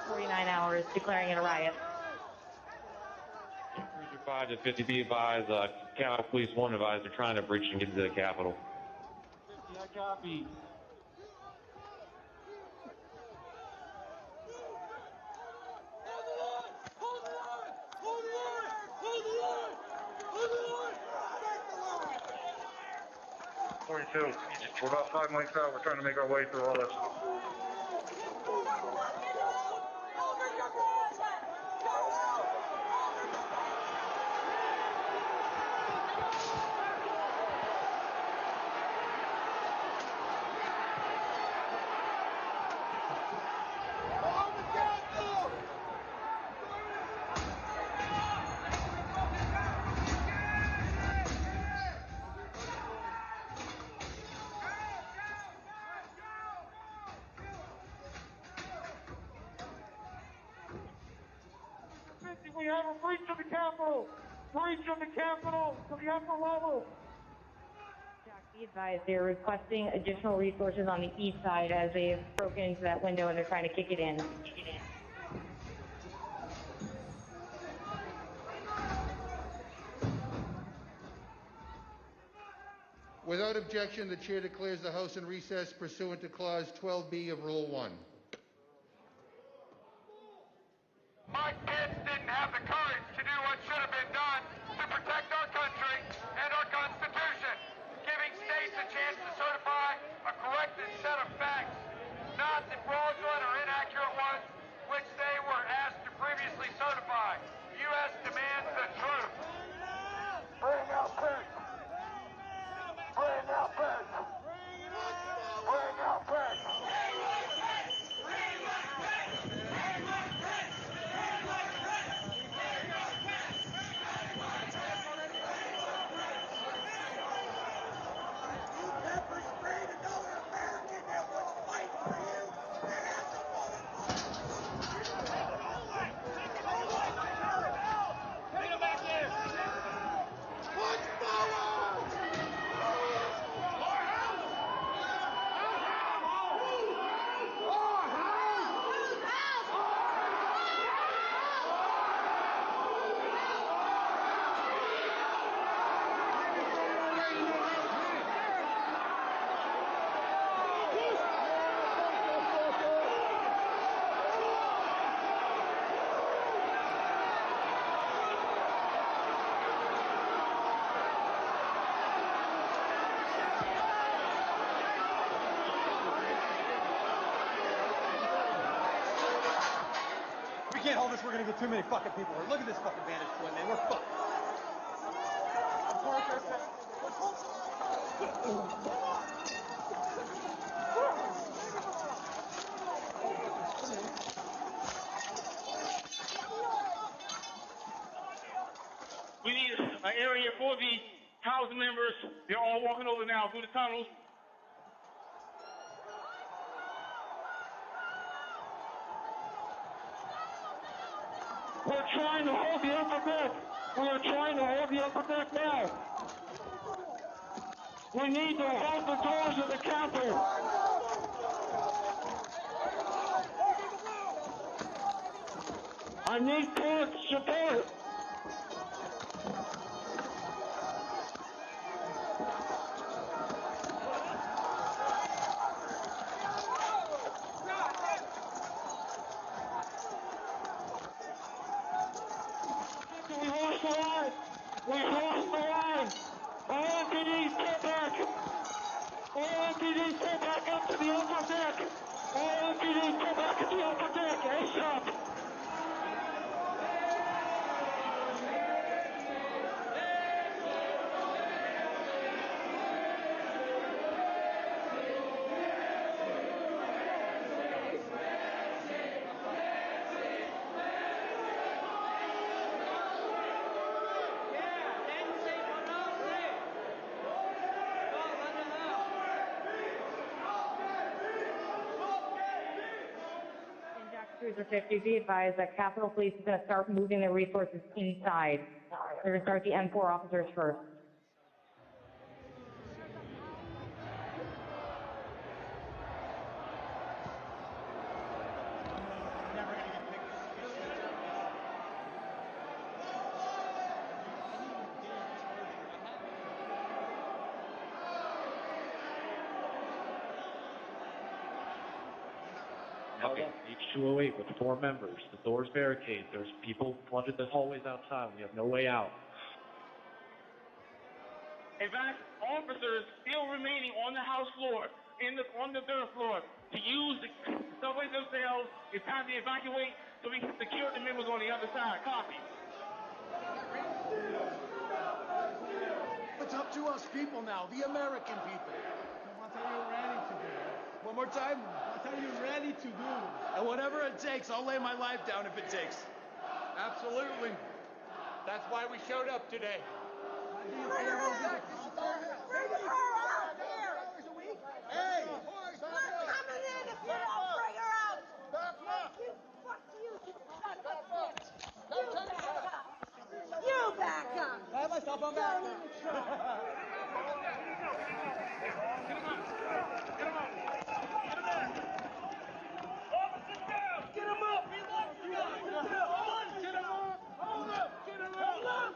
49 hours declaring it a riot. Cruiser 5 to 50, be advised, Capitol Police 1 advised they're trying to breach and get into the Capitol. 50, I copy. We're about 5 miles out. We're trying to make our way through all this. We have a breach of the Capitol! Breach of the Capitol to the upper level! Be advised, they're requesting additional resources on the east side as they've broken into that window and they're trying to kick it in. Without objection, the chair declares the House in recess pursuant to Clause 12B of Rule 1. Mike Pence didn't have the courage to do what should have been done to protect our country and our Constitution, giving states a chance to certify a corrected set of facts, not the fraudulent or inaccurate ones which they were asked to previously certify. U.S. demands the truth. Bring out Pence. Bring out Pence. Bring out Pence. Bring him back in! can't hold this. We're gonna get too many fucking people. Look at this fucking vantage point, man. We're fucked. We need an area for the House members. They're all walking over now through the tunnels. We're trying to hold the upper deck. We're trying to hold the upper deck now. We need to hold the doors of the Capitol. I need court support. We lost the line. We lost the line. All MPDs get back. All MPDs get back up to the upper deck. All MPDs get back to the upper deck. ASAP. Cruiser 50, be advised that Capitol Police is going to start moving their resources inside. They're going to start the M4 officers first. Okay, H208 with 4 members. The door's barricaded. There's people flooded the hallways outside. We have no way out. In fact, officers still remaining on the House floor, on the third floor, to use the subways themselves. It's time to evacuate so we can secure the members on the other side. Copy. It's up to us people now, the American people. What are you ready to do? One more time. What are you ready to do? And whatever it takes, I'll lay my life down if it takes. Absolutely. That's why we showed up today. Bring her out! Bring her out here! Hey! We're coming in if you don't bring her out! Fuck you, you son of a bitch! You back up! You back up! I have myself on back. Don't even try. Get him up! Get him up! Hold up! Get him up!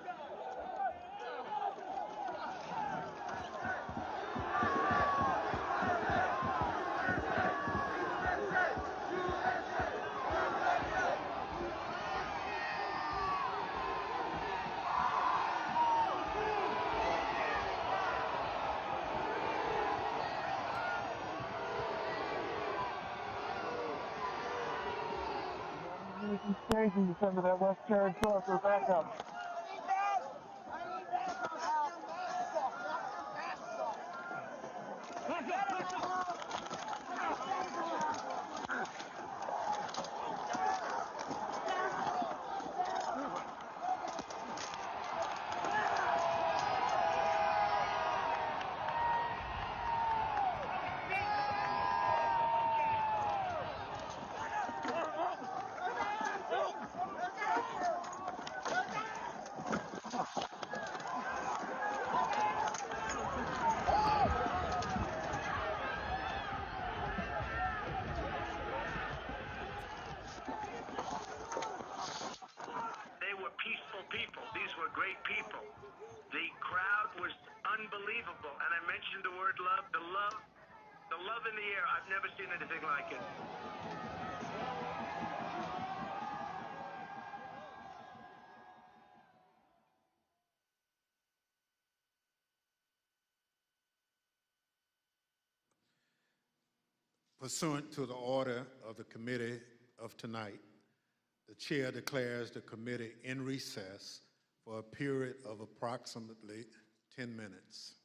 Changing some of that West Karen truck for backup. They were peaceful people. These were great people. The crowd was unbelievable. And I mentioned the word love. The love in the air. I've never seen anything like it. Pursuant to the order of the committee of tonight, The chair declares the committee in recess for a period of approximately 10 minutes.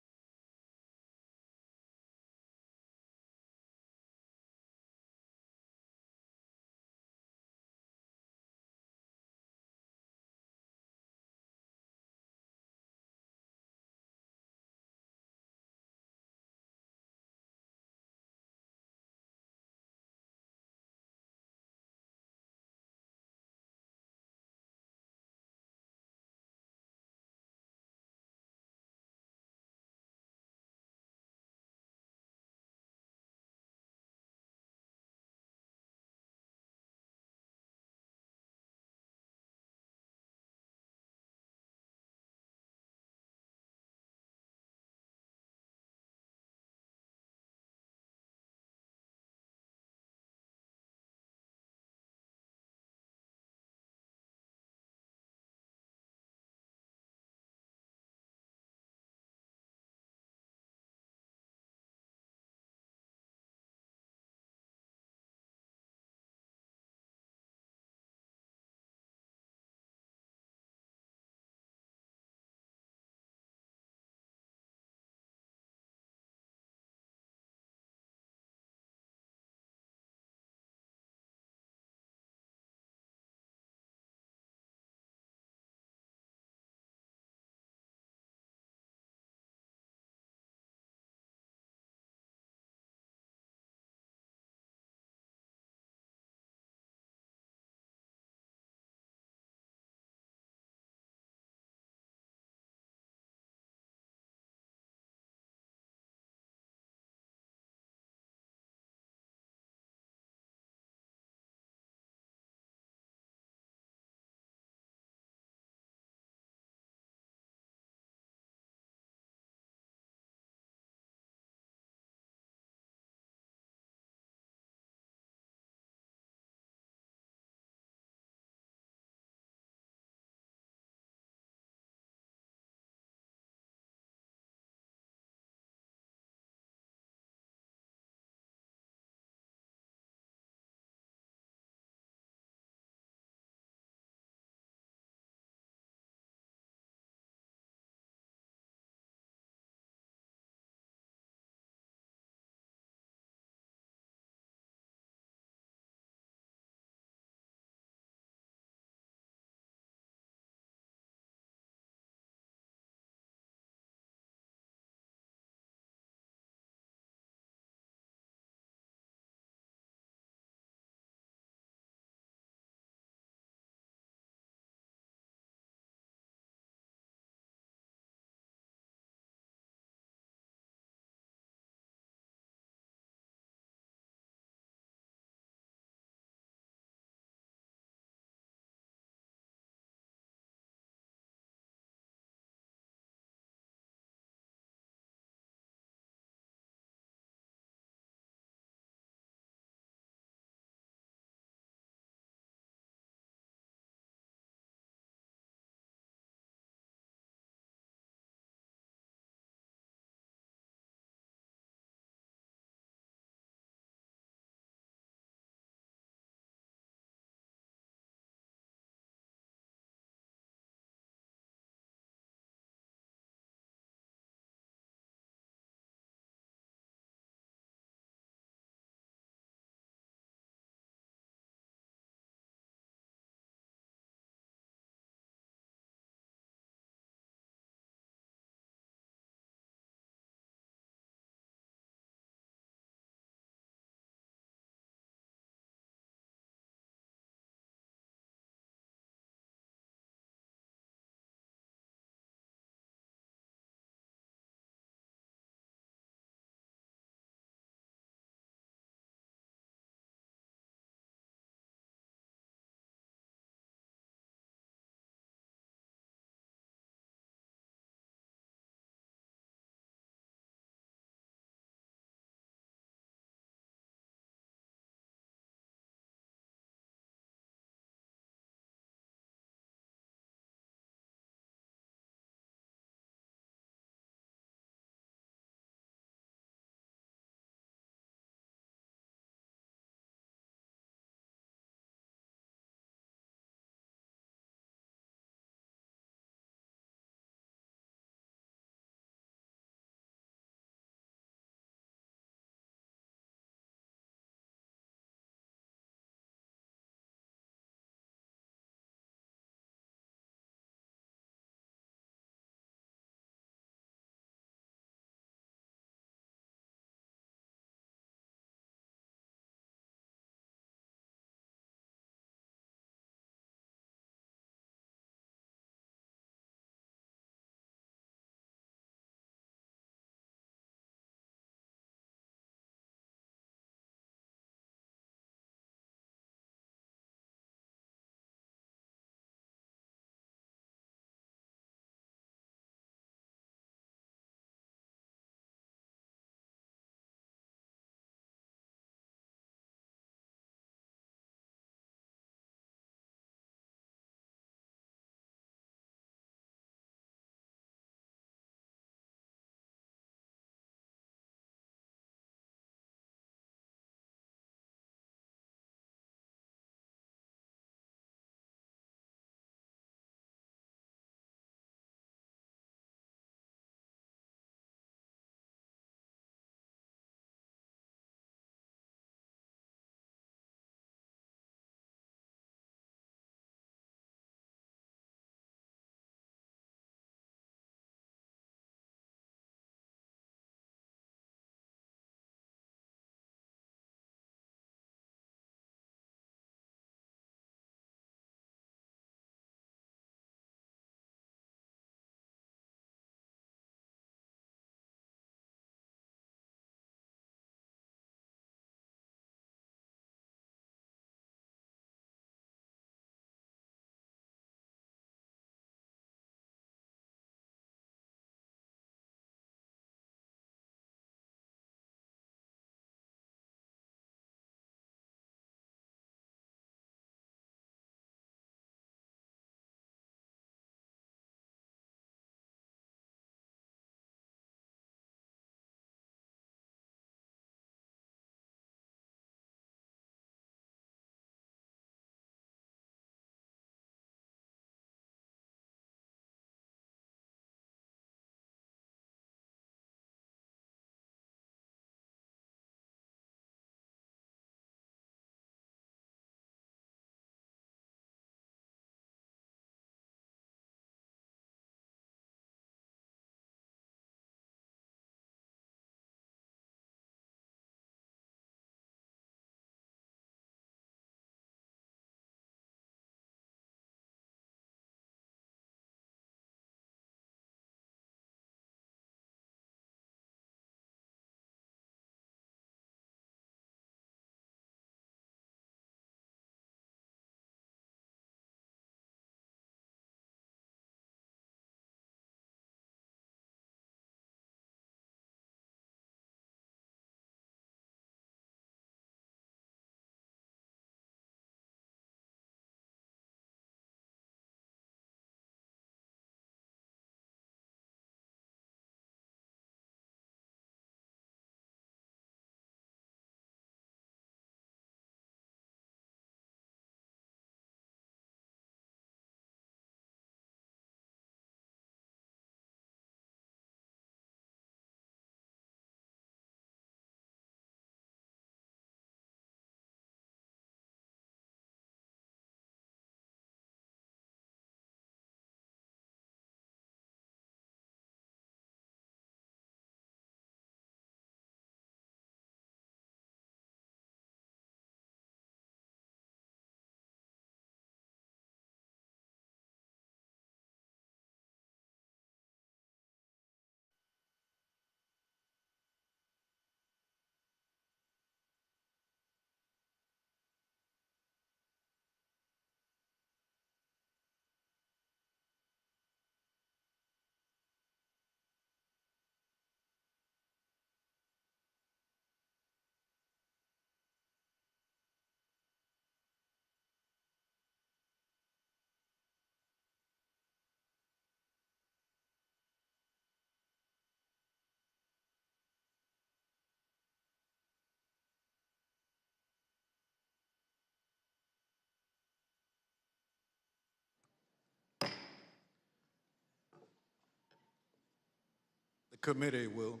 committee will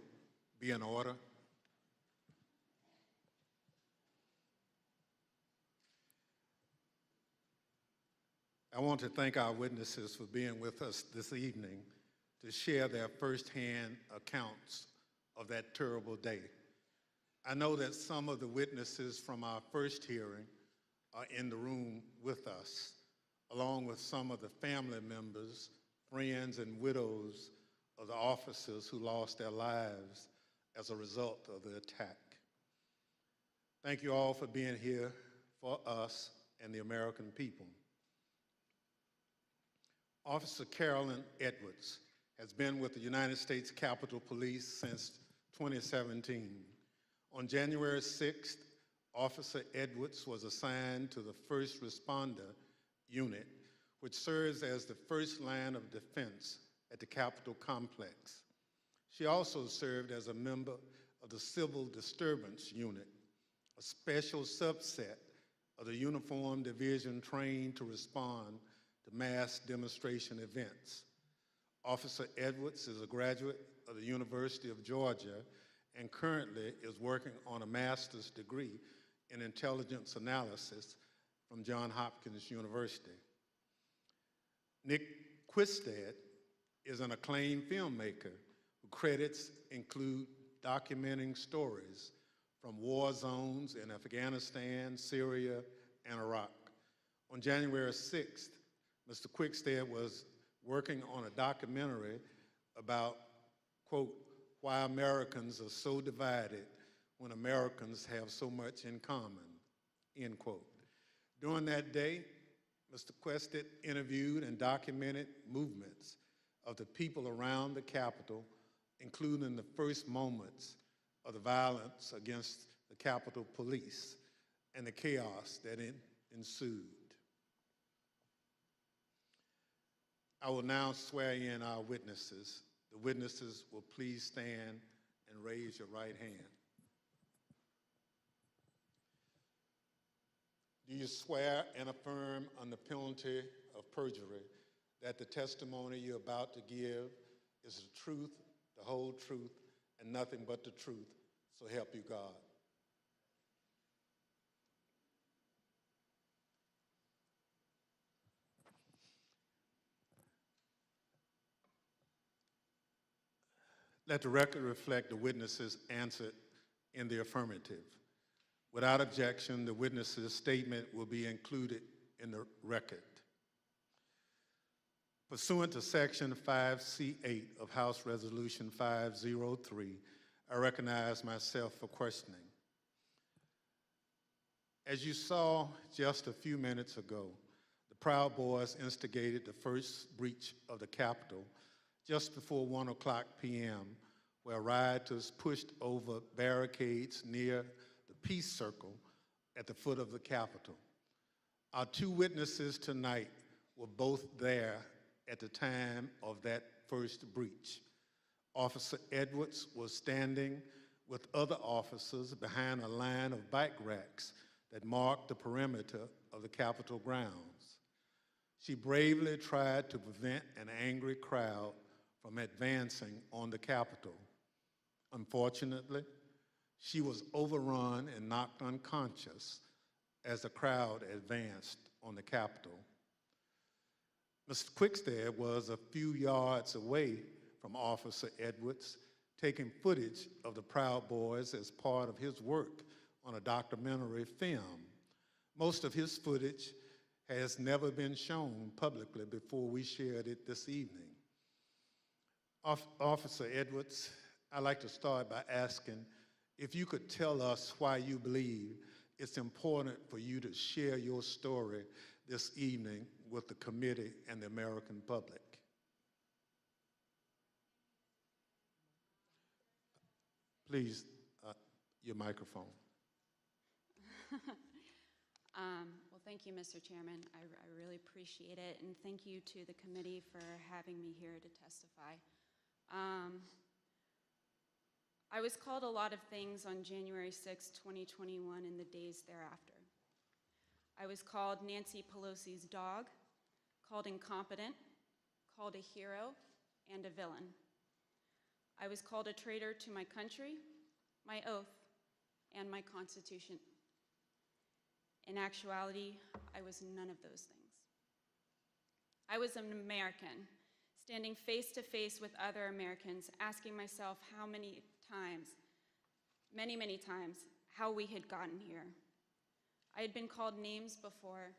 be in order. I want to thank our witnesses for being with us this evening to share their firsthand accounts of that terrible day. I know that some of the witnesses from our first hearing are in the room with us, along with some of the family members, friends, and widows of the officers who lost their lives as a result of the attack. Thank you all for being here for us and the American people. Officer Carolyn Edwards has been with the United States Capitol Police since 2017. On January 6th, Officer Edwards was assigned to the First Responder Unit, which serves as the first line of defense at the Capitol complex. She also served as a member of the Civil Disturbance Unit, a special subset of the uniformed division trained to respond to mass demonstration events. Officer Edwards is a graduate of the University of Georgia and currently is working on a master's degree in intelligence analysis from Johns Hopkins University. Nick Quistad is an acclaimed filmmaker whose credits include documenting stories from war zones in Afghanistan, Syria, and Iraq. On January 6th, Mr. Quickstead was working on a documentary about, quote, why Americans are so divided when Americans have so much in common, end quote. During that day, Mr. Quickstead interviewed and documented movements of the people around the Capitol, including the first moments of the violence against the Capitol Police and the chaos that ensued. I will now swear in our witnesses. The witnesses will please stand and raise your right hand. Do you swear and affirm under penalty of perjury that the testimony you're about to give is the truth, the whole truth, and nothing but the truth, so help you God? Let the record reflect the witnesses answered in the affirmative. Without objection, the witness's statement will be included in the record. Pursuant to Section 5C8 of House Resolution 503, I recognize myself for questioning. As you saw just a few minutes ago, the Proud Boys instigated the first breach of the Capitol just before 1:00 p.m., where rioters pushed over barricades near the Peace Circle at the foot of the Capitol. Our two witnesses tonight were both there at the time of that first breach. Officer Edwards was standing with other officers behind a line of bike racks that marked the perimeter of the Capitol grounds. She bravely tried to prevent an angry crowd from advancing on the Capitol. Unfortunately, she was overrun and knocked unconscious as the crowd advanced on the Capitol. Mr. Quickstead was a few yards away from Officer Edwards, taking footage of the Proud Boys as part of his work on a documentary film. Most of his footage has never been shown publicly before we shared it this evening. Officer Edwards, I'd like to start by asking if you could tell us why you believe it's important for you to share your story this evening with the committee and the American public. Please, your microphone. Well, thank you, Mr. Chairman. I really appreciate it, and thank you to the committee for having me here to testify. I was called a lot of things on January 6, 2021 and the days thereafter. I was called Nancy Pelosi's dog, called incompetent, called a hero, and a villain. I was called a traitor to my country, my oath, and my Constitution. In actuality, I was none of those things. I was an American, standing face to face with other Americans, asking myself how many times, many times, how we had gotten here. I had been called names before,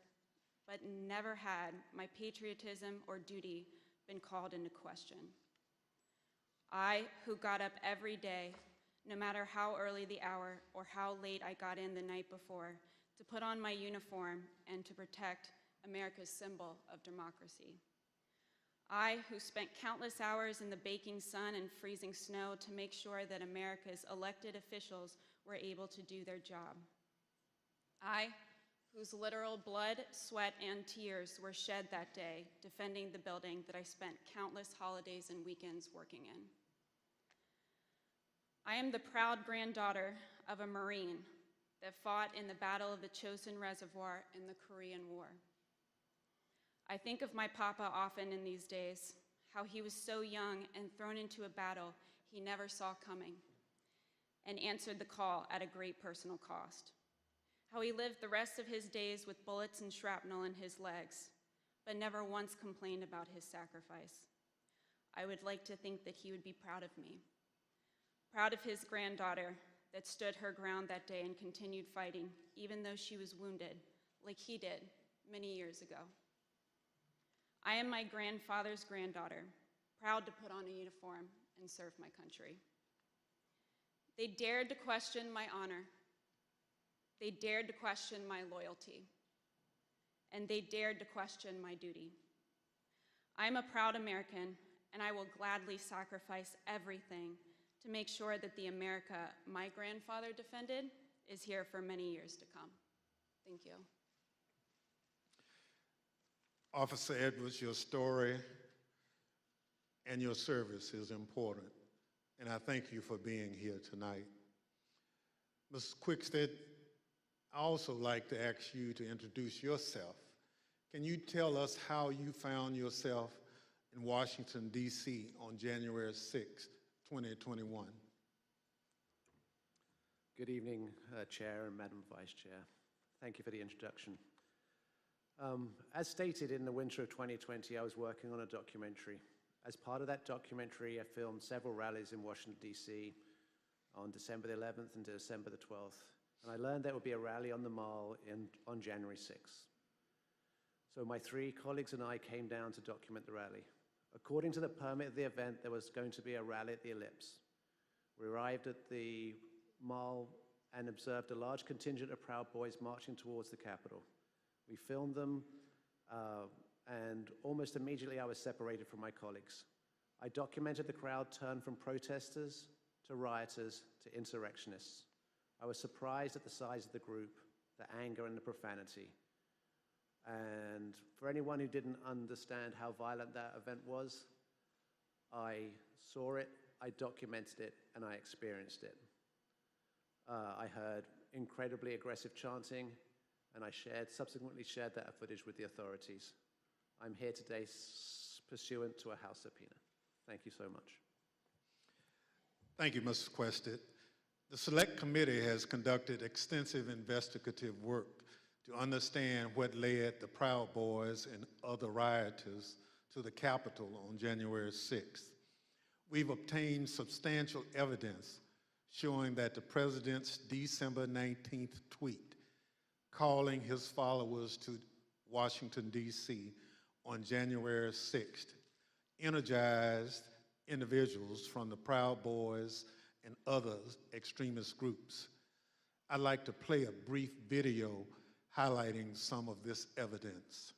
but never had my patriotism or duty been called into question. I, who got up every day, no matter how early the hour or how late I got in the night before, to put on my uniform and to protect America's symbol of democracy. I, who spent countless hours in the baking sun and freezing snow to make sure that America's elected officials were able to do their job. I, whose literal blood, sweat, and tears were shed that day defending the building that I spent countless holidays and weekends working in. I am the proud granddaughter of a Marine that fought in the Battle of the Chosin Reservoir in the Korean War. I think of my papa often in these days, how he was so young and thrown into a battle he never saw coming and answered the call at a great personal cost. How he lived the rest of his days with bullets and shrapnel in his legs, but never once complained about his sacrifice. I would like to think that he would be proud of me, proud of his granddaughter that stood her ground that day and continued fighting, even though she was wounded, like he did many years ago. I am my grandfather's granddaughter, proud to put on a uniform and serve my country. They dared to question my honor. They dared to question my loyalty. And they dared to question my duty. I'm a proud American, and I will gladly sacrifice everything to make sure that the America my grandfather defended is here for many years to come. Thank you. Officer Edwards, your story and your service is important, and I thank you for being here tonight. Ms. Quickstead, I also like to ask you to introduce yourself. Can you tell us how you found yourself in Washington, D.C. on January 6, 2021? Good evening, Chair and Madam Vice Chair. Thank you for the introduction. As stated, in the winter of 2020, I was working on a documentary. As part of that documentary, I filmed several rallies in Washington, D.C. on December the 11th and December the 12th. And I learned there would be a rally on the Mall on January 6th. So my three colleagues and I came down to document the rally. According to the permit of the event, there was going to be a rally at the Ellipse. We arrived at the Mall and observed a large contingent of Proud Boys marching towards the Capitol. We filmed them, and almost immediately I was separated from my colleagues. I documented the crowd turn from protesters to rioters to insurrectionists. I was surprised at the size of the group, the anger and the profanity. And for anyone who didn't understand how violent that event was, I saw it, I documented it, and I experienced it. I heard incredibly aggressive chanting, and I subsequently shared that footage with the authorities. I'm here today pursuant to a House subpoena. Thank you so much. Thank you, Mrs. Quested. The Select Committee has conducted extensive investigative work to understand what led the Proud Boys and other rioters to the Capitol on January 6th. We've obtained substantial evidence showing that the president's December 19th tweet calling his followers to Washington, D.C. on January 6th energized individuals from the Proud Boys and other extremist groups. I'd like to play a brief video highlighting some of this evidence.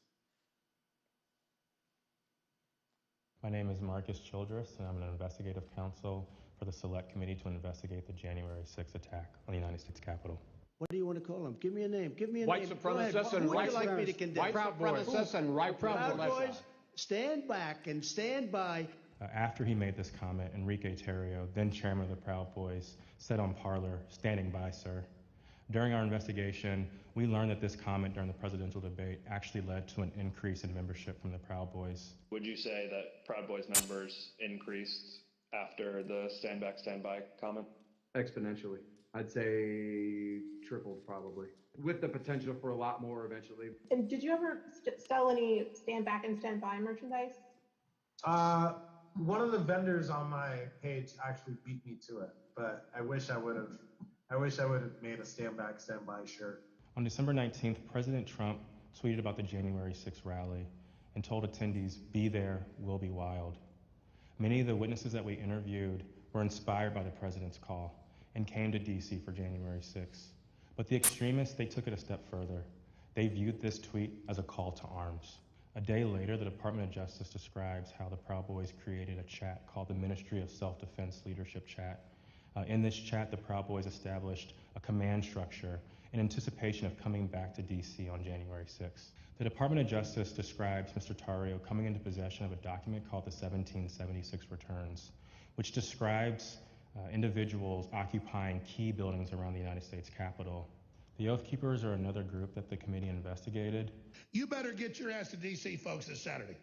My name is Marcus Childress, and I'm an investigative counsel for the Select Committee to investigate the January 6th attack on the United States Capitol. What do you want to call them? Give me a name. Give me a White name. supremacists and white supremacists. White supremacists and right Proud Boys, stand back and stand by. After he made this comment, Enrique Terrio, then chairman of the Proud Boys, said on Parler, "Standing by, sir." During our investigation, we learned that this comment during the presidential debate actually led to an increase in membership from the Proud Boys. Would you say that Proud Boys members increased after the stand back, stand by comment? Exponentially. I'd say tripled probably, with the potential for a lot more eventually. And did you ever sell any stand back and stand by merchandise? One of the vendors on my page actually beat me to it, but I wish I would have made a stand back, stand by shirt. On December 19th, President Trump tweeted about the January 6th rally and told attendees, "Be there, we'll be wild." Many of the witnesses that we interviewed were inspired by the president's call and came to DC for January 6th. But the extremists, they took it a step further. They viewed this tweet as a call to arms. A day later, the Department of Justice describes how the Proud Boys created a chat called the Ministry of Self-Defense Leadership Chat. In this chat, the Proud Boys established a command structure in anticipation of coming back to DC on January 6th. The Department of Justice describes Mr. Tarrio coming into possession of a document called the 1776 Returns, which describes individuals occupying key buildings around the United States Capitol. The Oath Keepers are another group that the committee investigated. You better get your ass to DC, folks, this Saturday.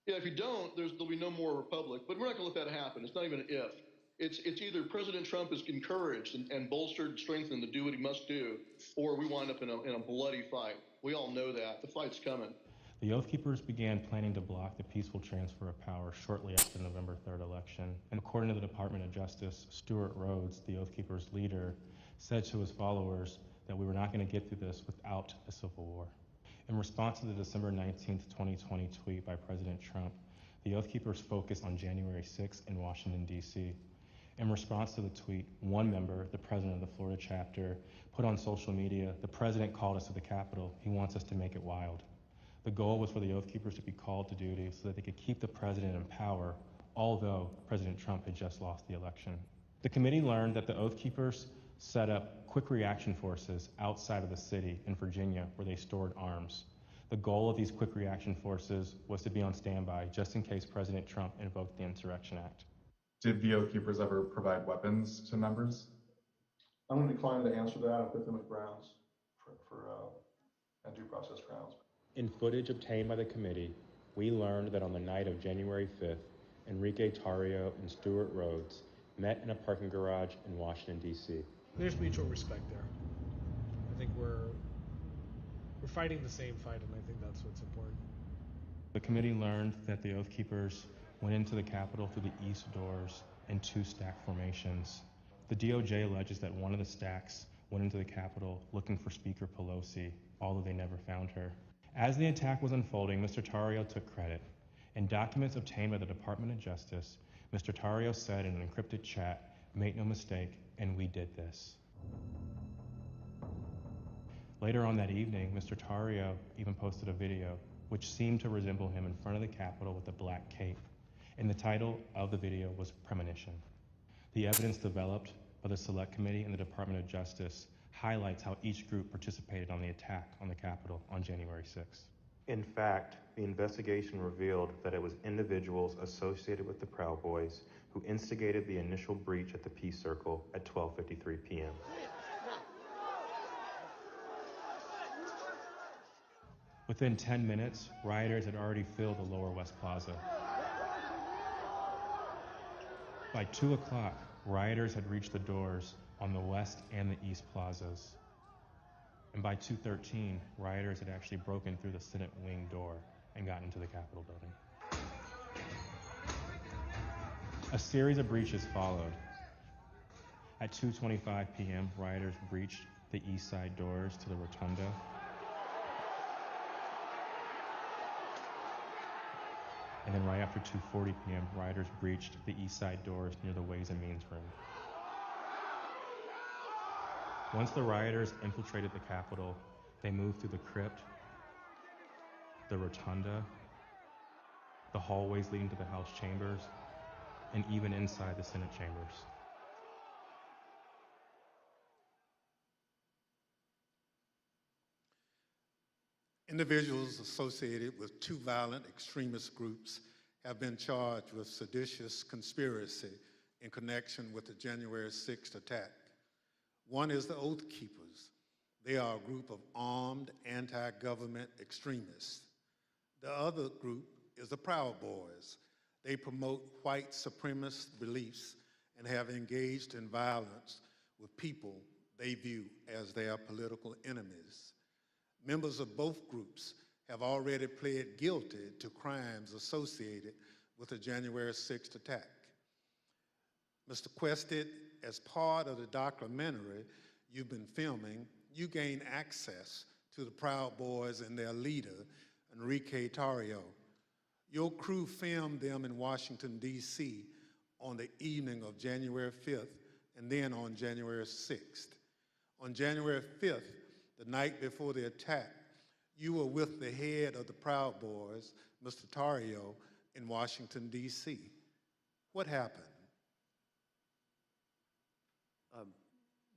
Yeah, if you don't, there'll be no more Republic. But we're not going to let that happen. It's not even an if. It's either President Trump is encouraged and bolstered and strengthened to do what he must do, or we wind up in a bloody fight. We all know that. The fight's coming. The Oath Keepers began planning to block the peaceful transfer of power shortly after the November 3rd election. And according to the Department of Justice, Stuart Rhodes, the Oath Keepers leader, said to his followers that we were not going to get through this without a civil war. In response to the December 19th, 2020 tweet by President Trump, the Oath Keepers focused on January 6th in Washington, D.C. In response to the tweet, one member, the president of the Florida chapter, put on social media, "The president called us to the Capitol. He wants us to make it wild." The goal was for the Oath Keepers to be called to duty so that they could keep the president in power, although President Trump had just lost the election. The committee learned that the Oath Keepers set up quick reaction forces outside of the city in Virginia where they stored arms. The goal of these quick reaction forces was to be on standby just in case President Trump invoked the Insurrection Act. Did the Oath Keepers ever provide weapons to members? I'm going to decline to answer that and put them at grounds and due process grounds. In footage obtained by the committee, we learned that on the night of January 5th, Enrique Tarrio and Stuart Rhodes met in a parking garage in Washington, D.C. There's mutual respect there. I think we're fighting the same fight, and I think that's what's important. The committee learned that the Oath Keepers went into the Capitol through the east doors in two stack formations. The DOJ alleges that one of the stacks went into the Capitol looking for Speaker Pelosi, although they never found her. As the attack was unfolding, Mr. Tarrio took credit. In documents obtained by the Department of Justice, Mr. Tarrio said in an encrypted chat, "Make no mistake, and we did this." Later on that evening, Mr. Tarrio even posted a video which seemed to resemble him in front of the Capitol with a black cape, and the title of the video was Premonition. The evidence developed by the Select Committee and the Department of Justice highlights how each group participated on the attack on the Capitol on January 6th. In fact, the investigation revealed that it was individuals associated with the Proud Boys who instigated the initial breach at the Peace Circle at 12:53 p.m. Within 10 minutes, rioters had already filled the Lower West Plaza. By 2 o'clock, rioters had reached the doors on the West and the East Plazas. And by 2:13, rioters had actually broken through the Senate wing door and gotten into the Capitol building. A series of breaches followed. At 2:25 p.m., rioters breached the east side doors to the Rotunda. And then right after 2:40 p.m., rioters breached the east side doors near the Ways and Means room. Once the rioters infiltrated the Capitol, they moved through the crypt, the Rotunda, the hallways leading to the House chambers, and even inside the Senate chambers. Individuals associated with two violent extremist groups have been charged with seditious conspiracy in connection with the January 6th attack. One is the Oath Keepers. They are a group of armed anti-government extremists. The other group is the Proud Boys. They promote white supremacist beliefs and have engaged in violence with people they view as their political enemies. Members of both groups have already pled guilty to crimes associated with the January 6th attack. Mr. Quested, as part of the documentary you've been filming, you gained access to the Proud Boys and their leader, Enrique Tarrio. Your crew filmed them in Washington, D.C. on the evening of January 5th and then on January 6th. On January 5th, the night before the attack, you were with the head of the Proud Boys, Mr. Tarrio, in Washington, D.C. What happened?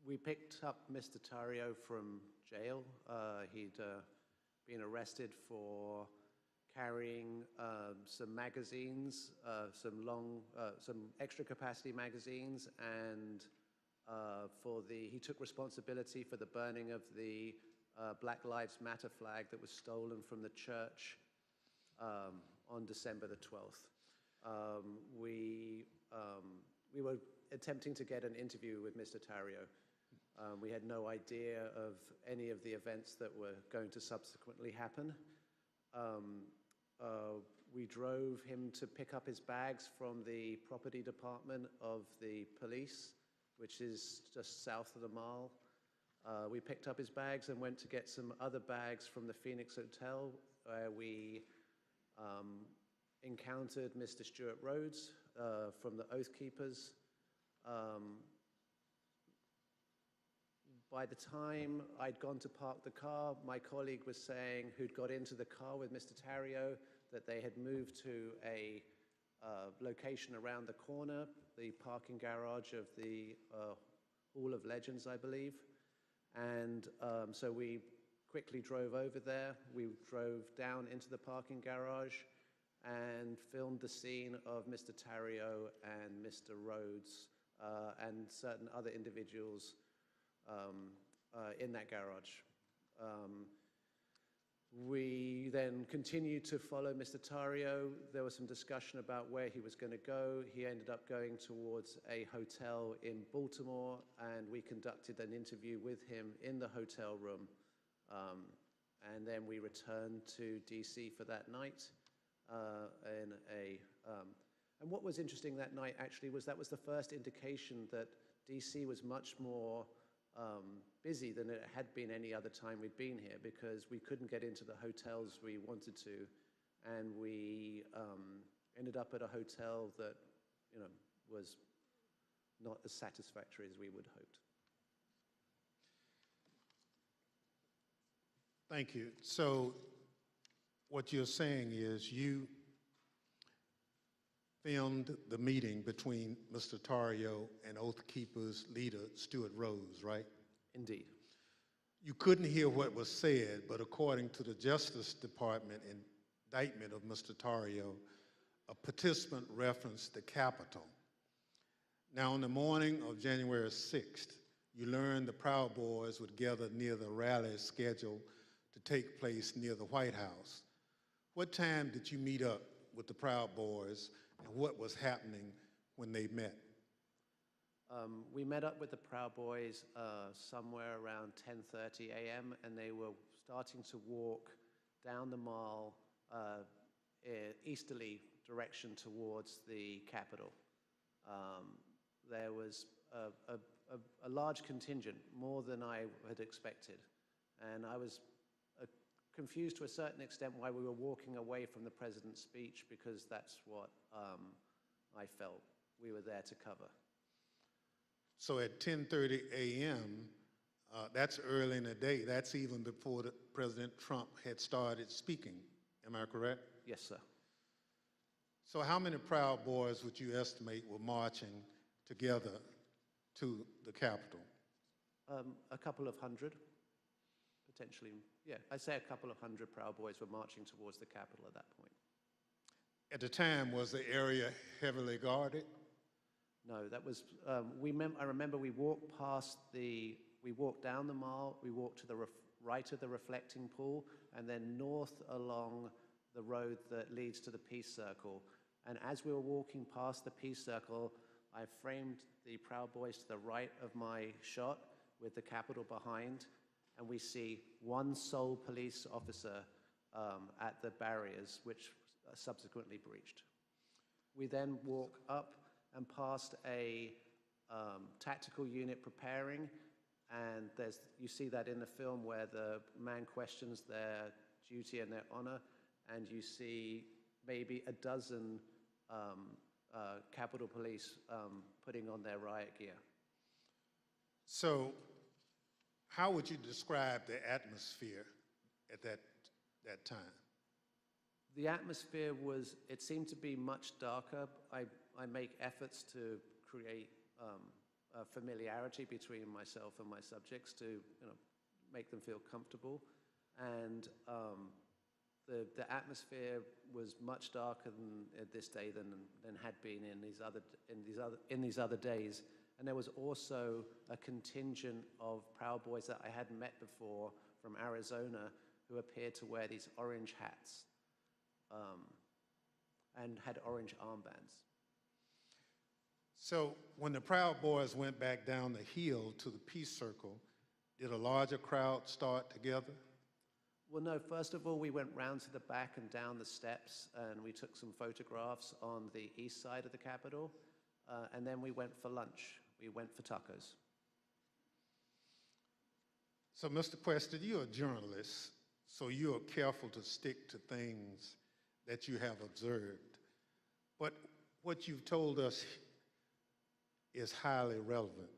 We picked up Mr. Tarrio from jail. He'd been arrested for carrying some magazines, some extra capacity magazines, and he took responsibility for the burning of the Black Lives Matter flag that was stolen from the church on December the 12th. We were attempting to get an interview with Mr. Tarrio. We had no idea of any of the events that were going to subsequently happen. We drove him to pick up his bags from the property department of the police, which is just south of the mall. We picked up his bags and went to get some other bags from the Phoenix Hotel, where we encountered Mr. Stuart Rhodes from the Oath Keepers. By the time I'd gone to park the car, my colleague was saying, who'd got into the car with Mr. Tarrio, that they had moved to a location around the corner, the parking garage of the Hall of Legends, I believe. And so we quickly drove over there. We drove down into the parking garage and filmed the scene of Mr. Tarrio and Mr. Rhodes and certain other individuals in that garage. We then continued to follow Mr. Tarrio. There was some discussion about where he was going to go. He ended up going towards a hotel in Baltimore, and we conducted an interview with him in the hotel room. And then we returned to DC for that night. And what was interesting that night actually was that was the first indication that DC was much more busy than it had been any other time we'd been here, because we couldn't get into the hotels we wanted to, and we ended up at a hotel that, was not as satisfactory as we would have hoped. Thank you. So what you're saying is you filmed the meeting between Mr. Tarrio and Oath Keepers leader Stuart Rhodes, right? Indeed. You couldn't hear what was said, but according to the Justice Department indictment of Mr. Tarrio, a participant referenced the Capitol. Now, on the morning of January 6th, you learned the Proud Boys would gather near the rally scheduled to take place near the White House. What time did you meet up with the Proud Boys, and what was happening when they met? We met up with the Proud Boys somewhere around 10:30 a.m. and they were starting to walk down the mall easterly direction towards the Capitol. There was a large contingent, more than I had expected, and I was confused to a certain extent why we were walking away from the president's speech, because that's what I felt we were there to cover. So at 10:30 a.m., that's early in the day. That's even before President Trump had started speaking. Am I correct? Yes, sir. So how many Proud Boys would you estimate were marching together to the Capitol? A couple of hundred, potentially. Yeah, I'd say a couple of hundred Proud Boys were marching towards the Capitol at that point. At the time, was the area heavily guarded? No, that was, I remember we walked down the mall, we walked to the right of the reflecting pool, and then north along the road that leads to the Peace Circle. And as we were walking past the peace circle, I framed the Proud Boys to the right of my shot with the Capitol behind, and we see one sole police officer at the barriers, which subsequently breached. We then walk up and past a tactical unit preparing, and you see that in the film where the man questions their duty and their honor, and you see maybe a dozen Capitol Police putting on their riot gear. So how would you describe the atmosphere at that time? The atmosphere it seemed to be much darker. I make efforts to create a familiarity between myself and my subjects to make them feel comfortable. And the atmosphere was much darker this day than had been in these other days. And there was also a contingent of Proud Boys that I hadn't met before from Arizona who appeared to wear these orange hats and had orange armbands. So when the Proud Boys went back down the hill to the Peace Circle, did a larger crowd start together? Well, no. First of all, we went round to the back and down the steps, and we took some photographs on the east side of the Capitol, and then we went for lunch. We went for tacos. So, Mr. Quested, you're a journalist, so you're careful to stick to things that you have observed. But what you've told us is highly relevant.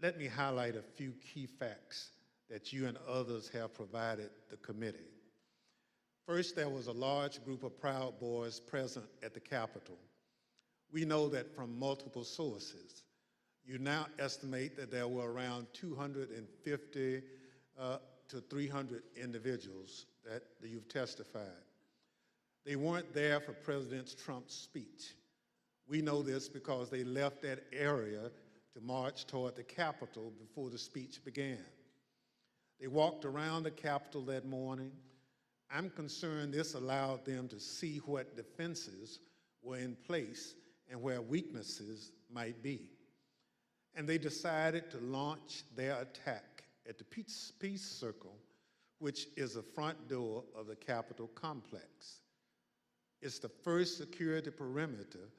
Let me highlight a few key facts that you and others have provided the committee. First, there was a large group of Proud Boys present at the Capitol. We know that from multiple sources. You now estimate that there were around 250 to 300 individuals that you've testified. They weren't there for President Trump's speech. We know this because they left that area to march toward the Capitol before the speech began. They walked around the Capitol that morning. I'm concerned this allowed them to see what defenses were in place and where weaknesses might be. And they decided to launch their attack at the Peace Circle, which is the front door of the Capitol complex. It's the first security perimeter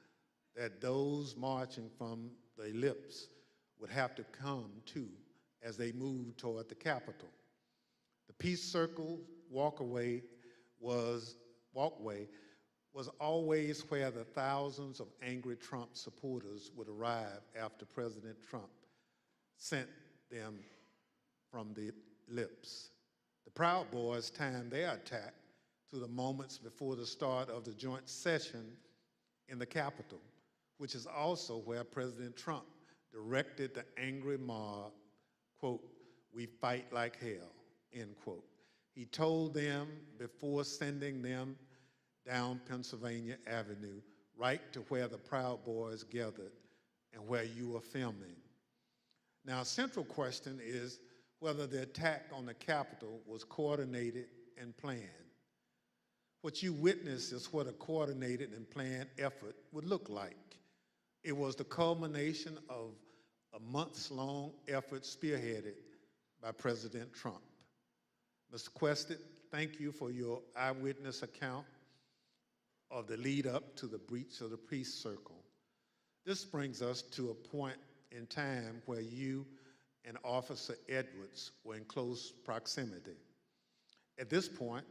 that those marching from the ellipse would have to come to as they moved toward the Capitol. The Peace Circle walkway was always where the thousands of angry Trump supporters would arrive after President Trump sent them from the ellipse. The Proud Boys timed their attack to the moments before the start of the joint session in the Capitol, which is also where President Trump directed the angry mob, quote, "We fight like hell," end quote. He told them before sending them down Pennsylvania Avenue, right to where the Proud Boys gathered and where you were filming. Now, a central question is whether the attack on the Capitol was coordinated and planned. What you witnessed is what a coordinated and planned effort would look like. It was the culmination of a months-long effort spearheaded by President Trump. Mr. Quested, thank you for your eyewitness account of the lead up to the breach of the Peace Circle. This brings us to a point in time where you and Officer Edwards were in close proximity. At this point,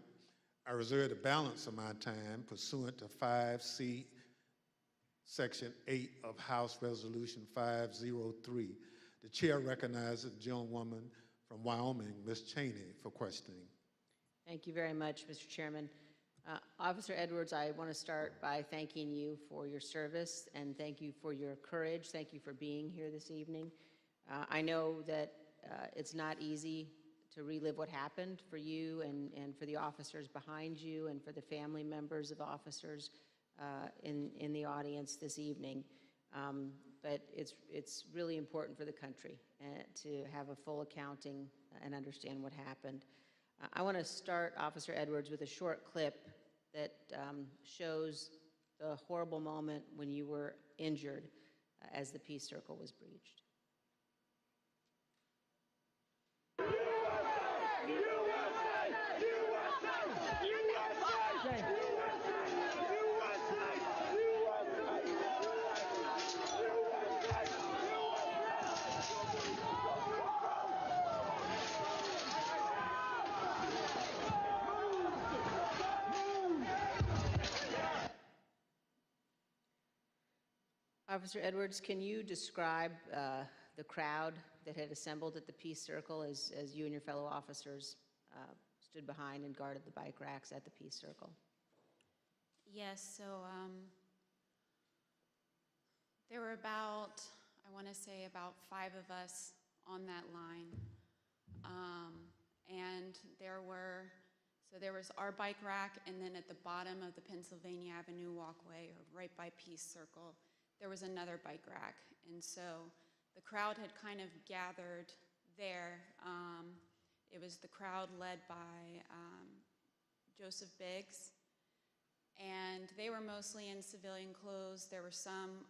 I reserve the balance of my time pursuant to 5C, Section 8 of House Resolution 503. The chair recognizes the gentlewoman from Wyoming, Ms. Cheney, for questioning. Thank you very much, Mr. Chairman. Officer Edwards, I want to start by thanking you for your service and thank you for your courage. Thank you for being here this evening. I know that it's not easy to relive what happened for you and for the officers behind you and for the family members of officers in the audience this evening. But it's really important for the country to have a full accounting and understand what happened. I want to start, Officer Edwards, with a short clip that shows the horrible moment when you were injured as the peace circle was breached. Officer Edwards, can you describe the crowd that had assembled at the Peace Circle as you and your fellow officers stood behind and guarded the bike racks at the Peace Circle? Yes, so there were about, I want to say about 5 of us on that line. And there was our bike rack, and then at the bottom of the Pennsylvania Avenue walkway, or right by Peace Circle, there was another bike rack. And so the crowd had kind of gathered there. It was the crowd led by Joseph Biggs, and they were mostly in civilian clothes. There were some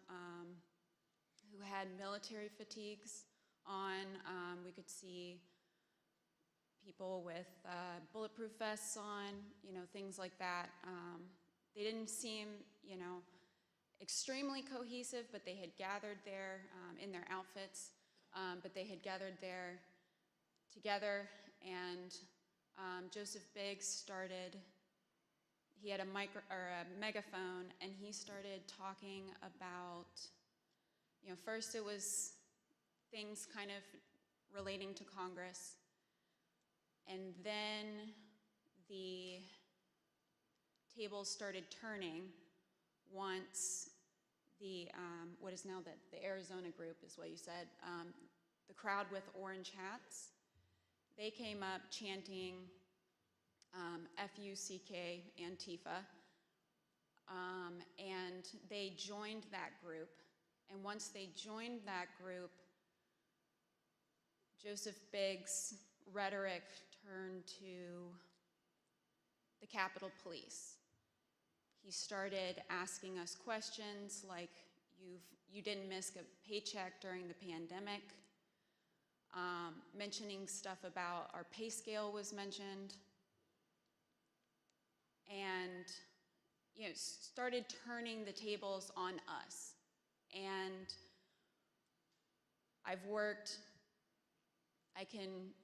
who had military fatigues on. We could see people with bulletproof vests on, things like that. They didn't seem, extremely cohesive, but they had gathered there in their outfits, but they had gathered there together, and Joseph Biggs started, he had a megaphone, and he started talking about, first it was things kind of relating to Congress, and then the tables started turning once the, what is now the Arizona group is what you said, the crowd with orange hats, they came up chanting F-U-C-K, Antifa, and they joined that group. And once they joined that group, Joseph Biggs' rhetoric turned to the Capitol Police. He started asking us questions like, you didn't miss a paycheck during the pandemic. Mentioning stuff about our pay scale was mentioned. And, started turning the tables on us. And I've worked, I can,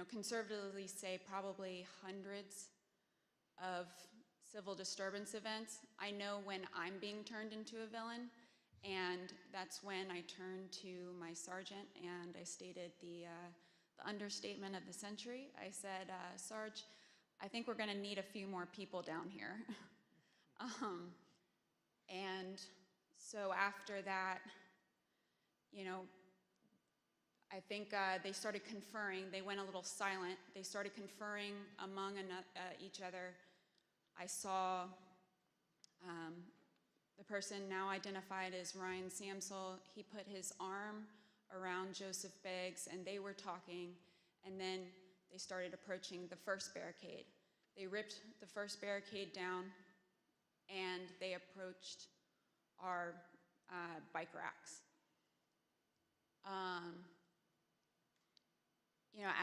conservatively say probably hundreds of civil disturbance events. I know when I'm being turned into a villain, and that's when I turned to my sergeant and I stated the understatement of the century. I said, Sarge, I think we're gonna need a few more people down here. And so after that, I think they started conferring. They went a little silent. They started conferring among each other. I saw the person now identified as Ryan Samsel. He put his arm around Joseph Biggs, and they were talking, and then they started approaching the first barricade. They ripped the first barricade down, and they approached our bike racks.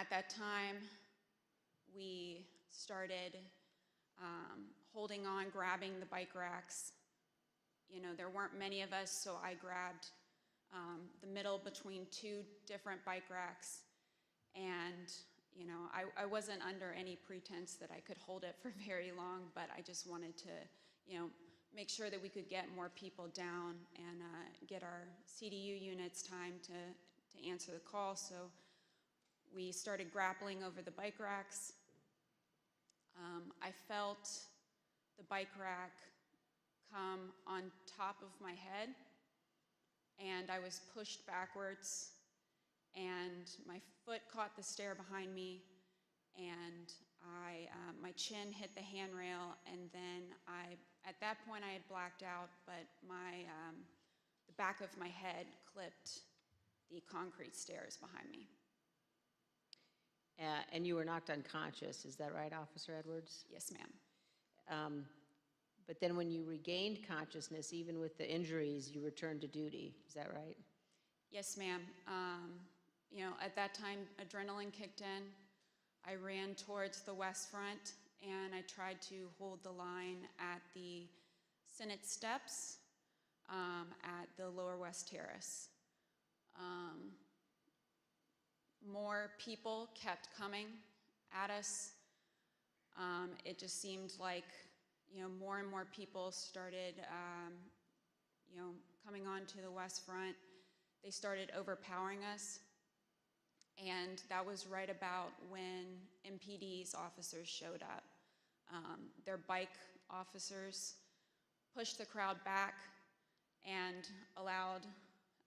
At that time, we started holding on, grabbing the bike racks. There weren't many of us, so I grabbed the middle between 2 different bike racks, and I wasn't under any pretense that I could hold it for very long, but I just wanted to, make sure that we could get more people down and get our CDU units time to answer the call. So we started grappling over the bike racks. I felt the bike rack come on top of my head, and I was pushed backwards, and my foot caught the stair behind me, and my chin hit the handrail, and then at that point I had blacked out, but the back of my head clipped the concrete stairs behind me. And you were knocked unconscious, is that right, Officer Edwards? Yes, ma'am. But then when you regained consciousness, even with the injuries, you returned to duty. Is that right? Yes, ma'am. At that time, adrenaline kicked in. I ran towards the West Front, and I tried to hold the line at the Senate steps at the Lower West Terrace. More people kept coming at us. It just seemed like, more and more people started, coming onto the West Front. They started overpowering us. And that was right about when MPD's officers showed up. Their bike officers pushed the crowd back and allowed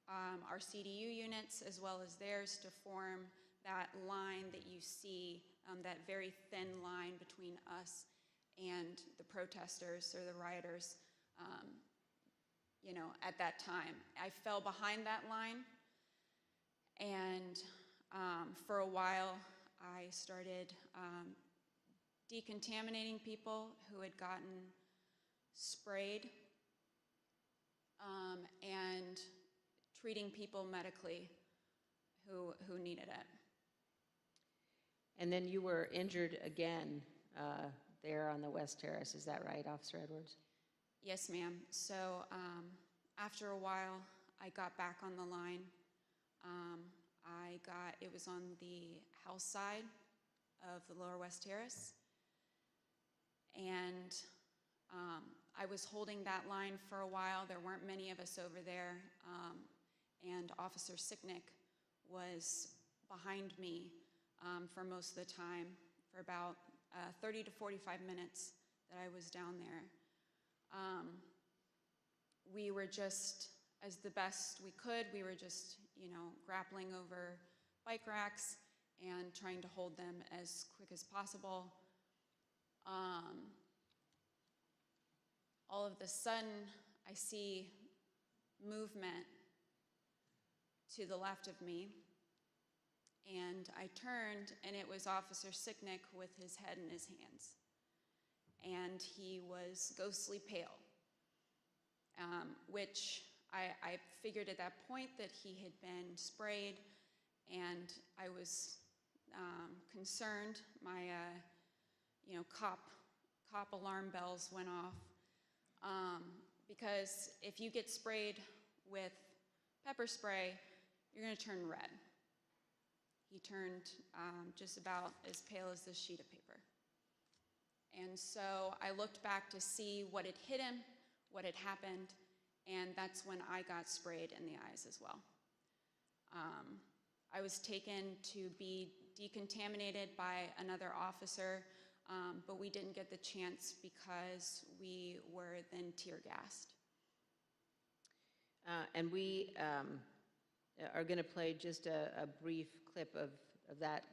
our CDU units as well as theirs to form that line that you see, that very thin line between us and the protesters or the rioters, at that time. I fell behind that line, and for a while I started decontaminating people who had gotten sprayed and treating people medically who needed it. And then you were injured again there on the West Terrace. Is that right, Officer Edwards? Yes, ma'am. So after a while, I got back on the line. It was on the house side of the Lower West Terrace. And I was holding that line for a while. There weren't many of us over there. And Officer Sicknick was behind me for most of the time, for about 30 to 45 minutes that I was down there. We were just, as the best we could, we were just, grappling over bike racks and trying to hold them as quick as possible. All of a sudden, I see movement to the left of me, and I turned, and it was Officer Sicknick with his head in his hands, and he was ghostly pale, which I figured at that point that he had been sprayed, and I was concerned. My cop alarm bells went off, because if you get sprayed with pepper spray, you're going to turn red. He turned just about as pale as this sheet of paper. And so I looked back to see what had hit him, what had happened, and that's when I got sprayed in the eyes as well. I was taken to be decontaminated by another officer, but we didn't get the chance because we were then tear gassed. And we are going to play just a brief clip of that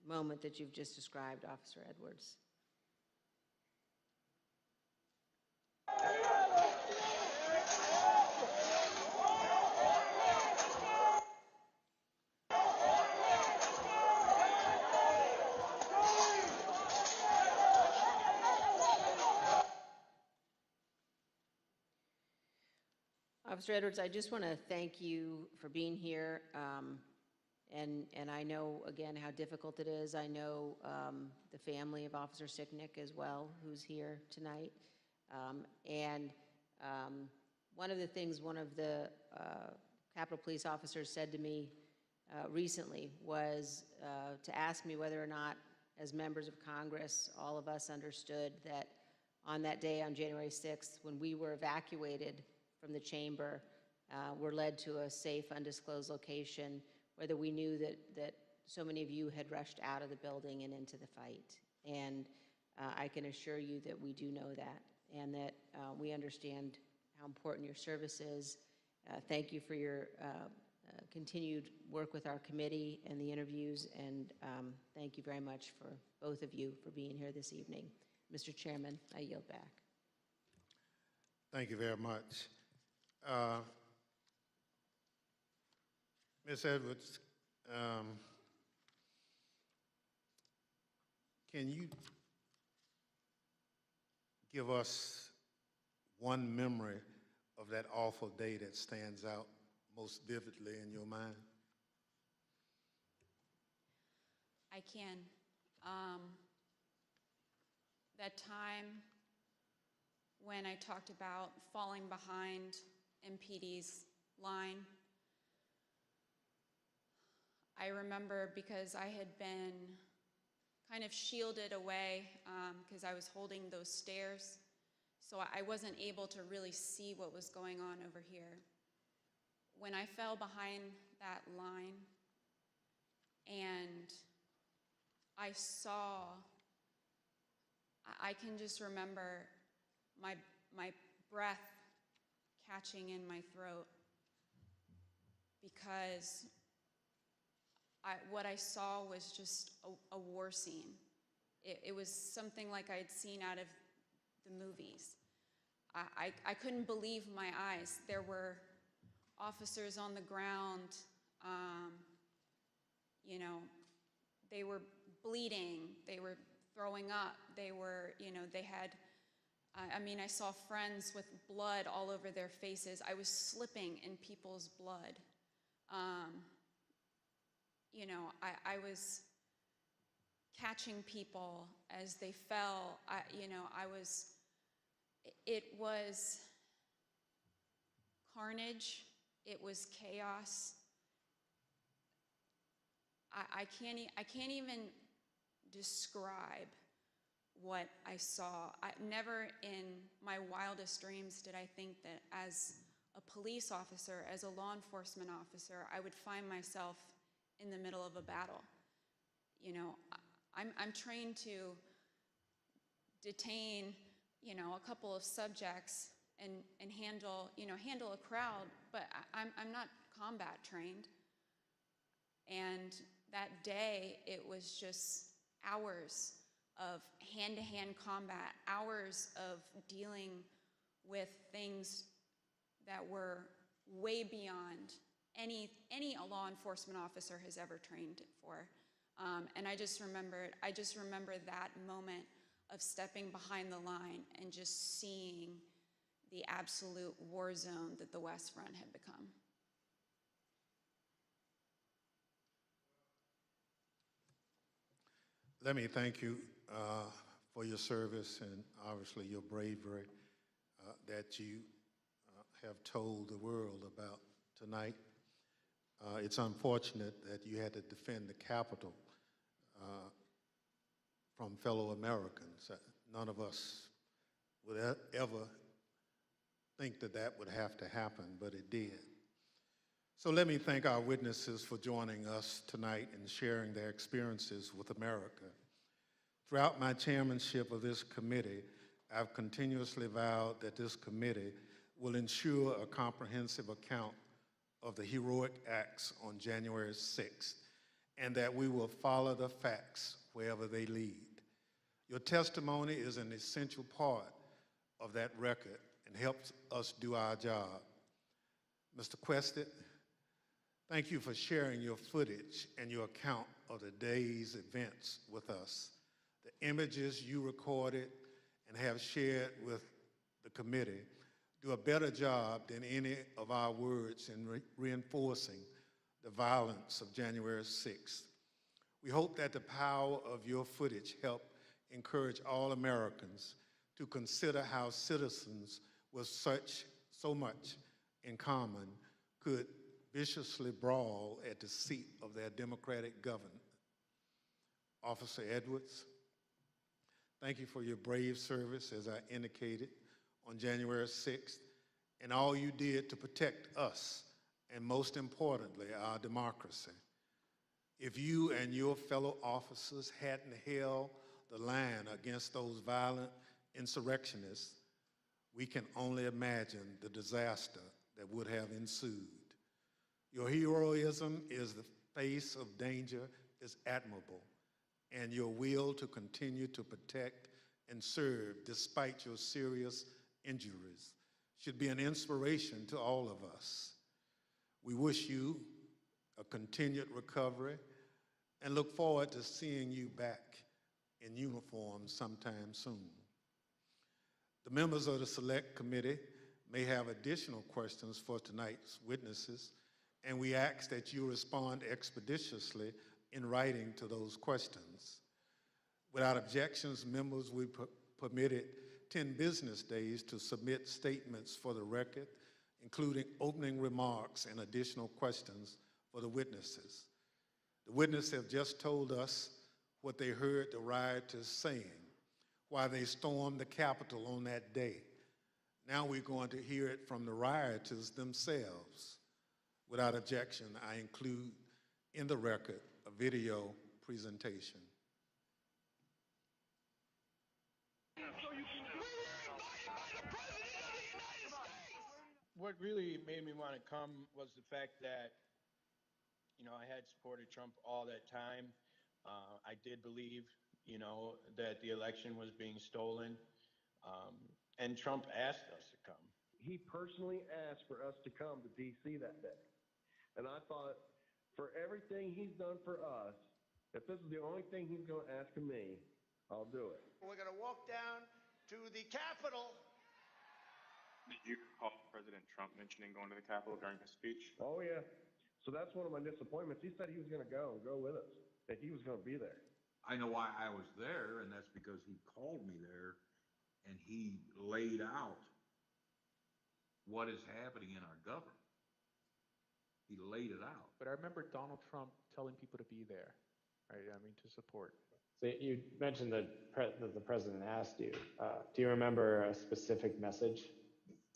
moment that you've just described, Officer Edwards. Officer Edwards, I just want to thank you for being here. And I know, again, how difficult it is. I know the family of Officer Sicknick as well, who's here tonight. One of the things one of the Capitol Police officers said to me recently was to ask me whether or not, as members of Congress, all of us understood that on that day, on January 6th, when we were evacuated from the chamber, were led to a safe, undisclosed location, whether we knew that so many of you had rushed out of the building and into the fight. And I can assure you that we do know that, and that we understand how important your service is. Thank you for your continued work with our committee and the interviews, and thank you very much for both of you for being here this evening. Mr. Chairman, I yield back. Thank you very much. Ms. Edwards, can you give us one memory of that awful day that stands out most vividly in your mind? I can. That time when I talked about falling behind MPD's line, I remember because I had been kind of shielded away because I was holding those stairs, so I wasn't able to really see what was going on over here. When I fell behind that line and I saw, I can just remember my breath catching in my throat because what I saw was just a war scene. It was something like I had seen out of the movies. I couldn't believe my eyes. There were officers on the ground, you know, they were bleeding, they were throwing up, they were, you know, they had, I mean, I saw friends with blood all over their faces. I was slipping in people's blood. You know, I was catching people as they fell. You know, it was carnage. It was chaos. I can't even describe what I saw. Never in my wildest dreams did I think that as a police officer, as a law enforcement officer, I would find myself in the middle of a battle. You know, I'm trained to detain, you know, a couple of subjects and handle a crowd, but I'm not combat trained. And that day, it was just hours of hand-to-hand combat, hours of dealing with things that were way beyond any law enforcement officer has ever trained for. And I just remember that moment of stepping behind the line and just seeing the absolute war zone that the West Front had become. Let me thank you for your service and obviously your bravery that you have told the world about tonight. It's unfortunate that you had to defend the Capitol from fellow Americans. None of us would ever think that that would have to happen, but it did. So let me thank our witnesses for joining us tonight and sharing their experiences with America. Throughout my chairmanship of this committee, I've continuously vowed that this committee will ensure a comprehensive account of the heroic acts on January 6th, and that we will follow the facts wherever they lead. Your testimony is an essential part of that record and helps us do our job. Mr. Quested, thank you for sharing your footage and your account of the day's events with us. The images you recorded and have shared with the committee do a better job than any of our words in reinforcing the violence of January 6th. We hope that the power of your footage help encourage all Americans to consider how citizens with so much in common could viciously brawl at the seat of their democratic government. Officer Edwards, thank you for your brave service, as I indicated, on January 6th, and all you did to protect us, and most importantly, our democracy. If you and your fellow officers hadn't held the line against those violent insurrectionists, we can only imagine the disaster that would have ensued. Your heroism in the face of danger is admirable, and your will to continue to protect and serve despite your serious injuries should be an inspiration to all of us. We wish you a continued recovery and look forward to seeing you back in uniform sometime soon. The members of the Select Committee may have additional questions for tonight's witnesses, and we ask that you respond expeditiously in writing to those questions. Without objections, members will be permitted 10 business days to submit statements for the record, including opening remarks and additional questions for the witnesses. The witnesses have just told us what they heard the rioters saying while they stormed the Capitol on that day. Now we're going to hear it from the rioters themselves. Without objection, I include in the record a video presentation. What really made me want to come was the fact that, I had supported Trump all that time. I did believe, that the election was being stolen, and Trump asked us to come. He personally asked for us to come to D.C. that day. And I thought, for everything he's done for us, if this is the only thing he's going to ask of me, I'll do it. We're going to walk down to the Capitol. Did you recall President Trump mentioning going to the Capitol during his speech? Oh, yeah. So that's one of my disappointments. He said he was going to go with us, that he was going to be there. I know why I was there, and that's because he called me there, and he laid out what is happening in our government. He laid it out. But I remember Donald Trump telling people to be there, right? I mean, to support. So you mentioned that the president asked you. Do you remember a specific message?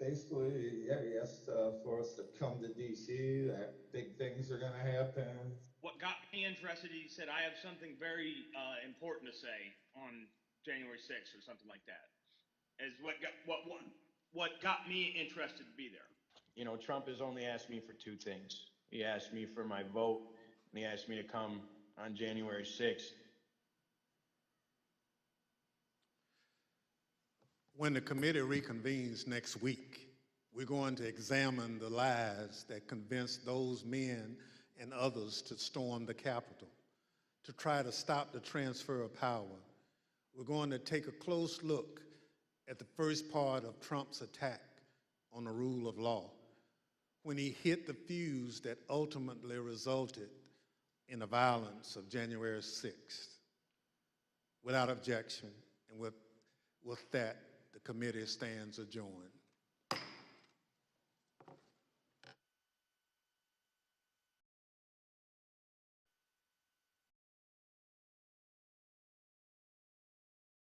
Basically, yeah, he asked for us to come to D.C., that big things are going to happen. What got me interested, he said, I have something very important to say on January 6th or something like that, is what got me interested to be there. Trump has only asked me for two things. He asked me for my vote, and he asked me to come on January 6th. When the committee reconvenes next week, we're going to examine the lies that convinced those men and others to storm the Capitol, to try to stop the transfer of power. We're going to take a close look at the first part of Trump's attack on the rule of law, when he hit the fuse that ultimately resulted in the violence of January 6th. Without objection, and with that, the committee stands adjourned.